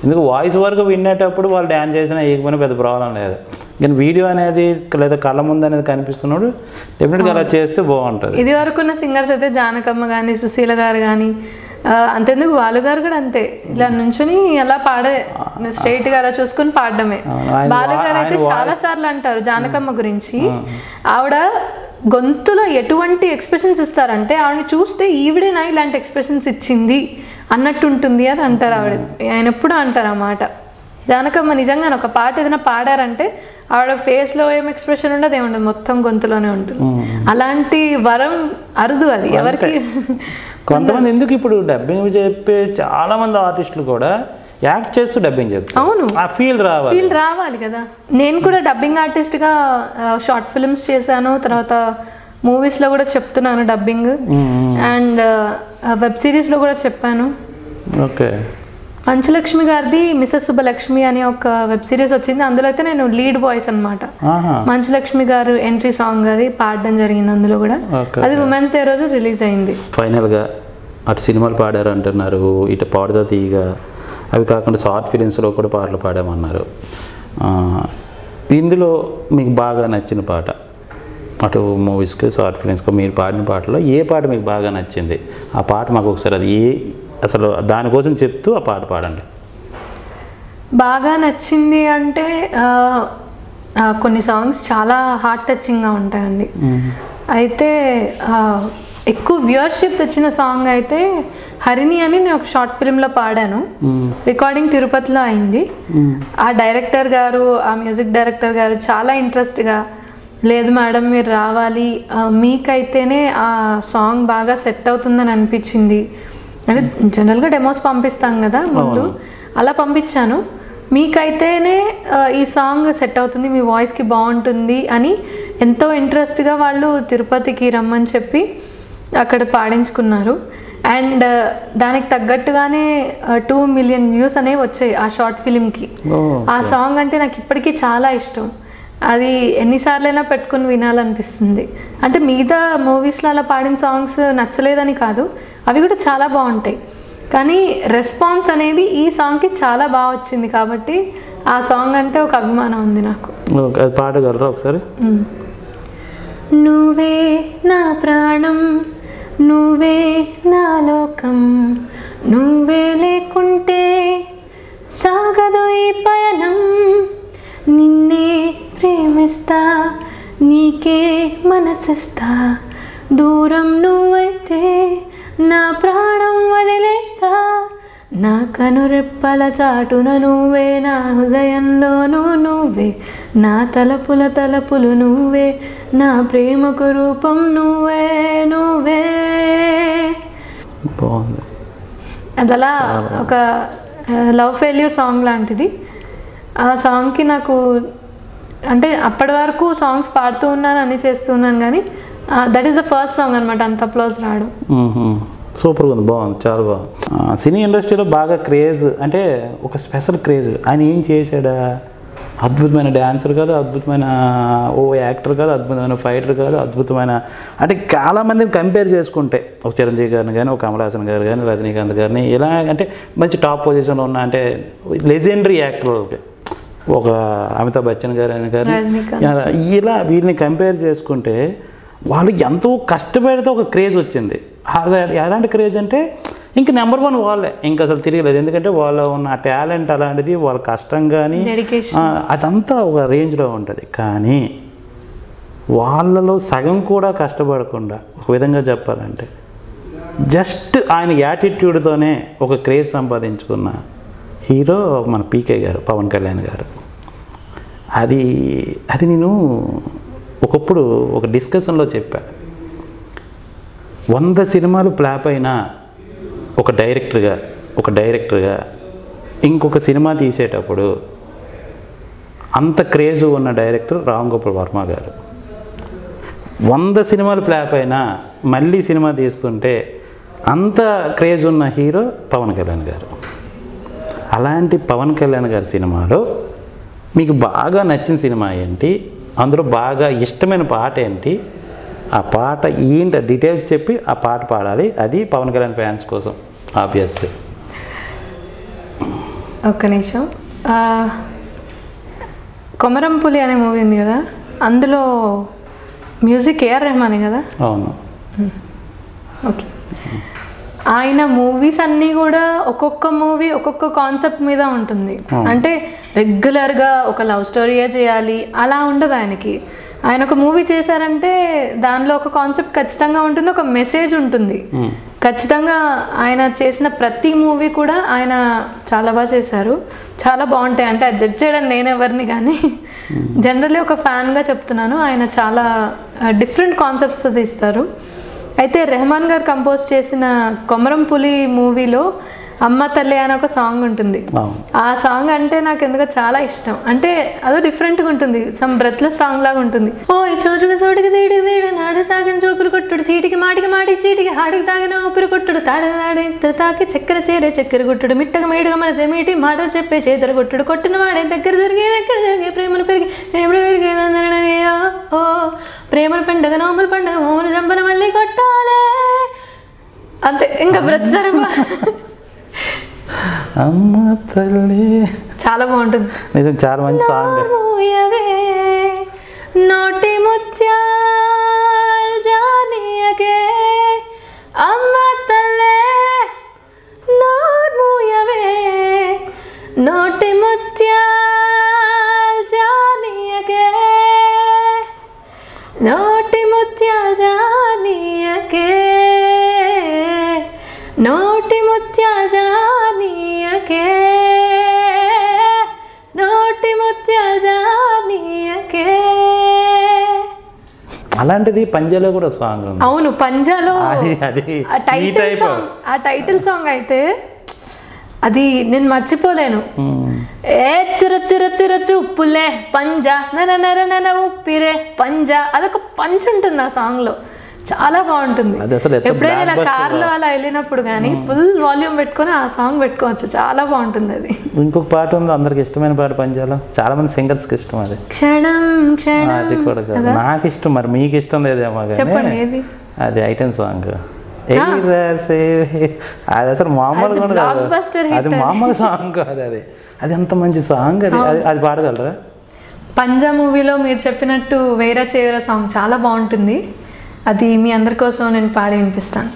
ఎందుకు వాయిస్ వరకు వినేటప్పుడు వాళ్ళు డ్యాన్స్ చేసినా ఏకపోయినా పెద్ద ప్రాబ్లం లేదు, కానీ వీడియో అనేది లేదా కళ్ళ ముందు అనేది కనిపిస్తున్నాడు, డెఫినెట్గా అలా చేస్తే బాగుంటుంది. ఇది వరకు ఉన్న సింగర్స్ అయితే జానకమ్మ కానీ, సుశీల గారు కానీ, అంతెందుకు బాలుగారు కూడా అంతే, ఇలా నుంచుని అలా పాడే స్ట్రైట్ గా అలా చూసుకుని పాడడమే. బాలుగారు అయితే చాలా సార్లు అంటారు జానకమ్మ గురించి, ఆవిడ గొంతులో ఎటువంటి ఎక్స్ప్రెషన్స్ ఇస్తారంటే ఆవిడని చూస్తే ఈవిడేనా ఇలాంటి ఎక్స్ప్రెషన్స్ ఇచ్చింది అన్నట్టు ఉంటుంది అని అంటారు ఆవిడ. ఆయన ఎప్పుడు అంటారు ఆ మాట. జానకమ్మ నిజంగా ఒక పాట ఏదైనా పాడారంటే ఆవిడ ఫేస్లో ఏం ఎక్స్ప్రెషన్ ఉండదు, ఏముండదు, మొత్తం గొంతులోనే ఉంటుంది. అలాంటి వరం అరుదు అది ఎవరికి. కొంతమంది ఎందుకు ఇప్పుడు డబ్బింగ్ చెప్పే చాలా మంది ఆర్టిస్టులు కూడా యాక్ట్ చేస్తూ డబ్బింగ్ చెప్తారు. అవును, ఆ ఫీల్ రావాలి కదా. నేను కూడా డబ్బింగ్ ఆర్టిస్ట్గా షార్ట్ ఫిల్మ్స్ చేశాను, తర్వాత మూవీస్లో కూడా చెప్తున్నాను డబ్బింగ్, అండ్ వెబ్ సిరీస్లో కూడా చెప్పాను. ఓకే. మంచులక్ష్మి గారిది మిసెస్ శుభలక్ష్మి అని ఒక వెబ్ సిరీస్ వచ్చింది, అందులో అయితే నేను లీడ్ వాయిస్ అనమాట. మంచులక్ష్మి గారు ఎంట్రీ సాంగ్ అది పాడడం జరిగింది అందులో కూడా. అది ఉమెన్స్ డే రోజు రిలీజ్ అయింది. ఫైనల్గా అటు సినిమాలు పాడారు అంటున్నారు, ఇటు పాడుతా తీయగా, అవి కాకుండా షార్ట్ ఫిలిమ్స్లో కూడా పాటలు పాడామన్నారు. ఇందులో మీకు బాగా నచ్చిన పాట, అటు మూవీస్కి షార్ట్ ఫిలిమ్స్కి మీరు పాడిన పాటలో ఏ పాట మీకు బాగా నచ్చింది? ఆ పాట మాకు ఒకసారి అది అసలు దానికోసం చెప్తూ ఆ పాట పాడండి. బాగా నచ్చింది అంటే కొన్ని సాంగ్స్ చాలా హార్ట్ టచింగ్గా ఉంటాయండి. అయితే ఎక్కువ వ్యూవర్షిప్ తెచ్చిన సాంగ్ అయితే హరిణి అని నేను ఒక షార్ట్ ఫిల్మ్లో పాడాను. రికార్డింగ్ తిరుపతిలో అయింది. ఆ డైరెక్టర్ గారు, ఆ మ్యూజిక్ డైరెక్టర్ గారు చాలా ఇంట్రెస్ట్గా, లేదు మేడం మీరు రావాలి, మీకైతేనే ఆ సాంగ్ బాగా సెట్ అవుతుందని అనిపించింది. అంటే జనరల్గా డెమోస్ పంపిస్తాం కదా ముందు, అలా పంపించాను. మీకైతేనే ఈ సాంగ్ సెట్ అవుతుంది, మీ వాయిస్కి బాగుంటుంది అని ఎంతో ఇంట్రెస్ట్గా వాళ్ళు తిరుపతికి రమ్మని చెప్పి అక్కడ పాడించుకున్నారు. అండ్ దానికి తగ్గట్టుగానే 2 million వ్యూస్ అనేవి వచ్చాయి ఆ షార్ట్ ఫిలింకి. ఆ సాంగ్ అంటే నాకు ఇప్పటికీ చాలా ఇష్టం. అది ఎన్నిసార్లైనా పెట్టుకుని వినాలనిపిస్తుంది. అంటే మిగతా మూవీస్లో అలా పాడిన సాంగ్స్ నచ్చలేదని కాదు, అవి కూడా చాలా బాగుంటాయి, కానీ రెస్పాన్స్ అనేది ఈ సాంగ్కి చాలా బాగా వచ్చింది కాబట్టి ఆ సాంగ్ అంటే ఒక అభిమానం ఉంది నాకు. పాడగలరా ఒకసారి? నువ్వే నా ప్రాణం, నువ్వే నా లోకం, నువ్వే లేకుంటే సాగదు ఈ పయనం, నిన్నే ప్రేమిస్తా, నీకే మనసిస్తా, దూరం నువ్వైతే నా ప్రాణం వదిలేస్తా, నా కనురెప్పల చాటున నువ్వే, నా హృదయంలోనూ నువ్వే, నా తలపుల తలపులు నువ్వే, నా ప్రేమకు రూపం నువ్వే నువ్వే. బాగుంది. అదలా ఒక లవ్ ఫెయిల్యూర్ సాంగ్ లాంటిది. ఆ సాంగ్కి నాకు అంటే అప్పటి వరకు సాంగ్స్ పాడుతూ ఉన్నాను, అన్నీ చేస్తూ ఉన్నాను, కానీ that is the first song అనమాట అంత అప్లోజ్ రావడం. సూపర్గా ఉంది, బాగుంది, చాలా బాగుంది. సినీ ఇండస్ట్రీలో బాగా క్రేజ్ అంటే ఒక స్పెషల్ క్రేజ్. ఆయన ఏం చేశాడా? అద్భుతమైన డ్యాన్సర్ కాదు, అద్భుతమైన యాక్టర్ కాదు, అద్భుతమైన ఫైటర్ కాదు, అద్భుతమైన అంటే చాలామందిని కంపేర్ చేసుకుంటే ఒక చిరంజీవి గారిని కానీ, ఒక కమల్ హాసన్ గారు కానీ, రజనీకాంత్ గారిని ఇలా అంటే మంచి టాప్ పొజిషన్లో ఉన్న అంటే లెజెండరీ యాక్టర్లకి, ఒక అమితాబ్ బచ్చన్ గారు అని కానీ ఇలా వీళ్ళని కంపేర్ చేసుకుంటే వాళ్ళు ఎంతో కష్టపడితే ఒక క్రేజ్ వచ్చింది. ఎలాంటి క్రేజ్ అంటే ఇంక నెంబర్ 1 వాళ్ళే, ఇంకా అసలు తిరగలేదు. ఎందుకంటే వాళ్ళు ఉన్న టాలెంట్ అలాంటిది, వాళ్ళ కష్టం కానీ అదంతా ఒక రేంజ్లో ఉంటుంది. కానీ వాళ్ళలో సగం కూడా కష్టపడకుండా, ఒక విధంగా చెప్పాలంటే జస్ట్ ఆయన యాటిట్యూడ్తోనే ఒక క్రేజ్ సంపాదించుకున్న హీరో మన పీకే గారు, పవన్ కళ్యాణ్ గారు. అది నేను ఒకప్పుడు ఒక డిస్కషన్లో చెప్పా, 100 సినిమాలు ఫ్లాప్ అయినా ఒక డైరెక్టర్గా ఇంకొక సినిమా తీసేటప్పుడు అంత క్రేజ్ ఉన్న డైరెక్టర్ రామ్ గోపాల్ వర్మ గారు. 100 సినిమాలు ఫ్లాప్ అయినా మళ్ళీ సినిమా తీస్తుంటే అంత క్రేజ్ ఉన్న హీరో పవన్ కళ్యాణ్ గారు. అలాంటి పవన్ కళ్యాణ్ గారి సినిమాలో మీకు బాగా నచ్చిన సినిమా ఏంటి? అందులో బాగా ఇష్టమైన పాట ఏంటి? ఆ పాట ఏంటి డీటెయిల్స్ చెప్పి ఆ పాట పాడాలి. అది పవన్ కళ్యాణ్ ఫ్యాన్స్ కోసం ఆబ్వియస్లీ. ఒక్క నిమిషం. కొమరంపులి అనే మూవీ ఉంది కదా, అందులో మ్యూజిక్ ఏఆర్ రెహమానే కదా? అవును. ఓకే. ఆయన మూవీస్ అన్నీ కూడా ఒక్కొక్క మూవీ ఒక్కొక్క కాన్సెప్ట్ మీద ఉంటుంది. అంటే రెగ్యులర్గా ఒక లవ్ స్టోరీయే చేయాలి అలా ఉండదు ఆయనకి. ఆయన ఒక మూవీ చేశారంటే దానిలో ఒక కాన్సెప్ట్ ఖచ్చితంగా ఉంటుంది, ఒక మెసేజ్ ఉంటుంది ఖచ్చితంగా. ఆయన చేసిన ప్రతి మూవీ కూడా ఆయన చాలా బాగా చేశారు, చాలా బాగుంటాయి. అంటే అది జడ్జ్ చేయడం నేనెవరిని కానీ జనరల్లీ ఒక ఫ్యాన్గా చెప్తున్నాను. ఆయన చాలా డిఫరెంట్ కాన్సెప్ట్స్ తీస్తారు. అయితే రెహమాన్ గారు కంపోజ్ చేసిన కొమరం పులి మూవీలో అమ్మ తల్లి అని ఒక సాంగ్ ఉంటుంది. ఆ సాంగ్ అంటే నాకు ఎందుకో చాలా ఇష్టం. అంటే అదో డిఫరెంట్గా ఉంటుంది, సమ్ బ్రెత్లెస్ సాంగ్ లాగా ఉంటుంది. ఓ ఈ చోటుకి చోటుకి తీడికి తీడు నాడు తాగిన చూపులు కొట్టుడు చీటికి మాటికి మాటికి చీటికి హాడికి తాగిన ఊపిరి కొట్టుడు తాడికి తాడి తాకి చక్కెర చేరే చక్కెర కొట్టుడు మిట్టగా మేడుగా మనసే మీటి మాటలు చెప్పే చేతర కొట్టుడు కొట్టిన వాడే దగ్గర జరిగే ప్రేమను పెరిగి ప్రేమను పెరిగే ఓ ప్రేమను పండుగ నోముల పండుగ మోములు జంపన మళ్ళీ కొట్టాలే అంతే. ఇంకా బ్రత్ సరఫా అమ్మ తల్లి చాలా బాగుంటుంది, నిజం చాలా మంచి సాంగ్. నోటి ముత్యాల్ జానియకే అమ్మ తల్లే నోర్మూయవే నోటి ముత్యాల్ జానియకే నోటి ముత్యాల్ జానియకే నోటి ముత్యాల్ జానియకే నోటి ముత్యాల్ జానియకే. అలాంటిది పంజాలో కూడా ఒక సాంగ్ ఉంది. అవును, పంజాలో అది ఆ టైటిల్ సాంగ్ అయితే అది నేను మర్చిపోలేను. ఏ చిర చిర చిర చూపులే పంజా నర నర నర ఉప్పిరే పంజా అదొక పంచ్ ఉంటుంది ఆ సాంగ్ లో, చాలా బాగుంటుంది. ఎప్పుడైనా ఇలా కార్లో అలా వెళ్ళినప్పుడు కానీ ఫుల్ వాల్యూమ్ పెట్టుకొని ఆ సాంగ్ పెట్టుకోవచ్చు, చాలా బాగుంటుంది అది. ఇంకొక పాట ఉంది అందరికి ఇష్టమైన పాట పంజాలో, చాలా మంది సింగర్స్ కి ఇష్టం అది. క్షణం క్షణం అది కూడా నాకు ఇష్టం, మరి మీకు ఇష్టం లేదేమో కానీ అది ఐటెం సాంగ్. అది అసలు మామూలుగా కూడా కాదు, అది మామూలు సాంగ్ కాదు, అది ఎంత మంచి సాంగ్. అది పాడగలరా? పంజా మూవీలో మీరు చెప్పినట్టు వేరే చేవర సాంగ్ చాలా బాగుంటుంది, అది మీ అందరి కోసం నేను పాడి వినిపిస్తాను.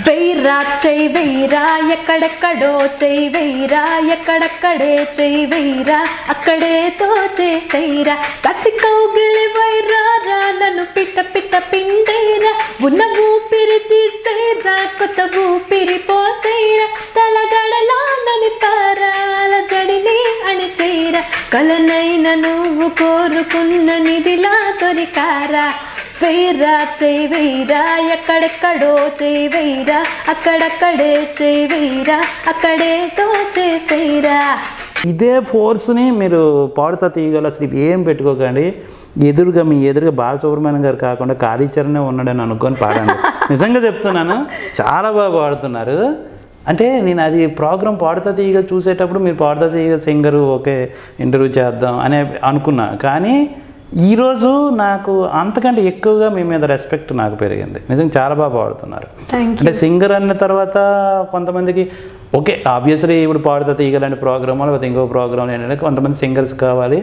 వెయ్యిరా చెయ్యి వెయ్యిరా ఎక్కడెక్కడో చెయ్యి వెయ్యిరా ఎక్కడెక్కడే చెయ్యి వెయ్యిరా అక్కడేతో చేసేయిరా కసి కౌగిలి వైరా రా నన్ను పిట్ట పిట్ట పిండేరా ఉన్న ఊపిరి తీసేరా కొత్త ఊపిరి పోసేరా తలగడలా నని తారాల జడిని అణిచేరా కలనైన నువ్వు కోరుకున్న నిధిలా తొరికారా వెయ్యిరా చెయ్యి వెయ్యిరా ఎక్కడెక్కడో చెయ్యి వెయ్యిరా అక్కడక్కడే చెయ్యి వెయ్యిరా అక్కడేతో చేసేయిరా. ఇదే ఫోర్స్ని మీరు పాడుతా తీయగల అసలు ఏం పెట్టుకోకండి, ఎదురుగా మీ ఎదురుగా బాలసుబ్రహ్మణ్యం గారు కాకుండా కాళీచరణే ఉన్నాడని అనుకొని పాడండి. నిజంగా చెప్తున్నాను, చాలా బాగా పాడుతున్నారు. అంటే నేను అది ప్రోగ్రామ్ పాడుతా తీయగా చూసేటప్పుడు మీరు పాడుతా తీయగా సింగరు ఓకే ఇంటర్వ్యూ చేద్దాం అనే అనుకున్నా, కానీ ఈరోజు నాకు అంతకంటే ఎక్కువగా మీ మీద రెస్పెక్ట్ నాకు పెరిగింది. నిజంగా చాలా బాగా పాడుతున్నారు. అంటే సింగర్ అన్న తర్వాత కొంతమందికి ఓకే ఆబ్వియస్లీ ఇప్పుడు పాడుతా తీయగలంటే ప్రోగ్రామ్ లేకపోతే ఇంకో ప్రోగ్రామ్ ఏంటంటే కొంతమంది సింగర్స్ కావాలి,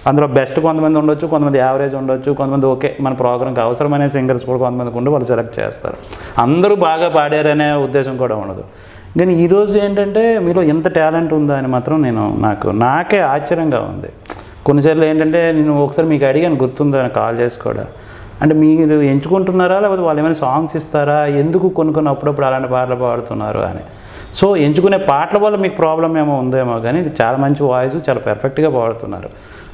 అందులో బెస్ట్ కొంతమంది ఉండొచ్చు, కొంతమంది యావరేజ్ ఉండొచ్చు, కొంతమంది ఓకే మన ప్రోగ్రామ్కి అవసరమైన సింగర్స్ కూడా కొంతమందికి ఉండి వాళ్ళు సెలెక్ట్ చేస్తారు. అందరూ బాగా పాడారనే ఉద్దేశం కూడా ఉండదు. కానీ ఈరోజు ఏంటంటే మీలో ఎంత టాలెంట్ ఉందా అని మాత్రం నాకే ఆశ్చర్యంగా ఉంది. కొన్నిసార్లు ఏంటంటే నేను ఒకసారి మీకు అడిగాను గుర్తుందా అని కాల్ చేసి కూడా, అంటే మీరు ఎంచుకుంటున్నారా లేకపోతే వాళ్ళు ఏమైనా సాంగ్స్ ఇస్తారా, ఎందుకు కొన్ని అప్పుడప్పుడు అలాంటి పాటలు పాడుతున్నారు అని. సో ఎంచుకునే పాటల వల్ల మీకు ప్రాబ్లం ఏమో ఉందేమో, కానీ చాలా మంచి వాయిస్, చాలా పర్ఫెక్ట్గా పాడుతున్నారు.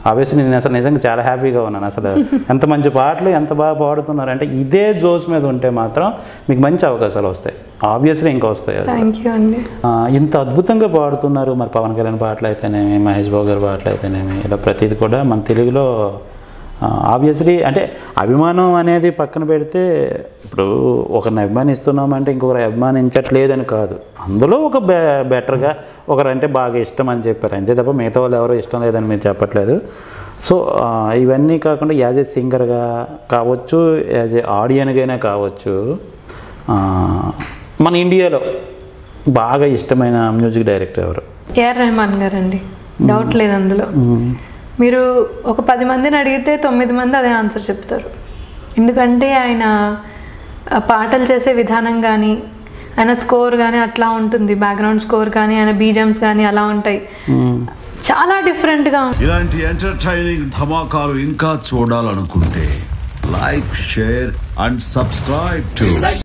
ఆబ్వియస్లీ నేను అసలు నిజంగా చాలా హ్యాపీగా ఉన్నాను. అసలు ఎంత మంచి పాటలు ఎంత బాగా పాడుతున్నారు అంటే ఇదే జోస్ మీద ఉంటే మాత్రం మీకు మంచి అవకాశాలు వస్తాయి, ఆబ్వియస్లీ ఇంకా వస్తాయి. ఇంత అద్భుతంగా పాడుతున్నారు. మరి పవన్ కళ్యాణ్ పాటలు అయితేనేమి, మహేష్ బాబు గారి పాటలు అయితేనేమి, ఇలా ప్రతిదీ కూడా మన తెలుగులో ఆబ్వియస్లీ అంటే అభిమానం అనేది పక్కన పెడితే ఇప్పుడు ఒకరిని అభిమానిస్తున్నామంటే ఇంకొకరు అభిమానించట్లేదని కాదు, అందులో ఒక బెటర్గా ఒకరంటే బాగా ఇష్టం అని చెప్పారు అంతే తప్ప మిగతా వాళ్ళు ఎవరో ఇష్టం లేదని మీరు చెప్పట్లేదు. సో ఇవన్నీ కాకుండా యాజ్ ఏ సింగర్గా కావచ్చు, యాజ్ ఏ ఆడియన్గా కావచ్చు, మన ఇండియాలో బాగా ఇష్టమైన మ్యూజిక్ డైరెక్టర్ ఎవరు? ఏఆర్ రెహమాన్ గారు అండి, డౌట్ లేదు అందులో. మీరు ఒక 10 మందిని అడిగితే 9 మంది అదే ఆన్సర్ చెప్తారు. ఎందుకంటే ఆయన పాటలు చేసే విధానం కానీ ఆయన స్కోర్ కానీ అట్లా ఉంటుంది, బ్యాక్గ్రౌండ్ స్కోర్ కానీ ఆయన బీజమ్స్ కానీ అలా ఉంటాయి, చాలా డిఫరెంట్గా. ఇలాంటి ఎంటర్టైనింగ్ ధమాకాలు ఇంకా చూడాలనుకుంటే like, share and subscribe to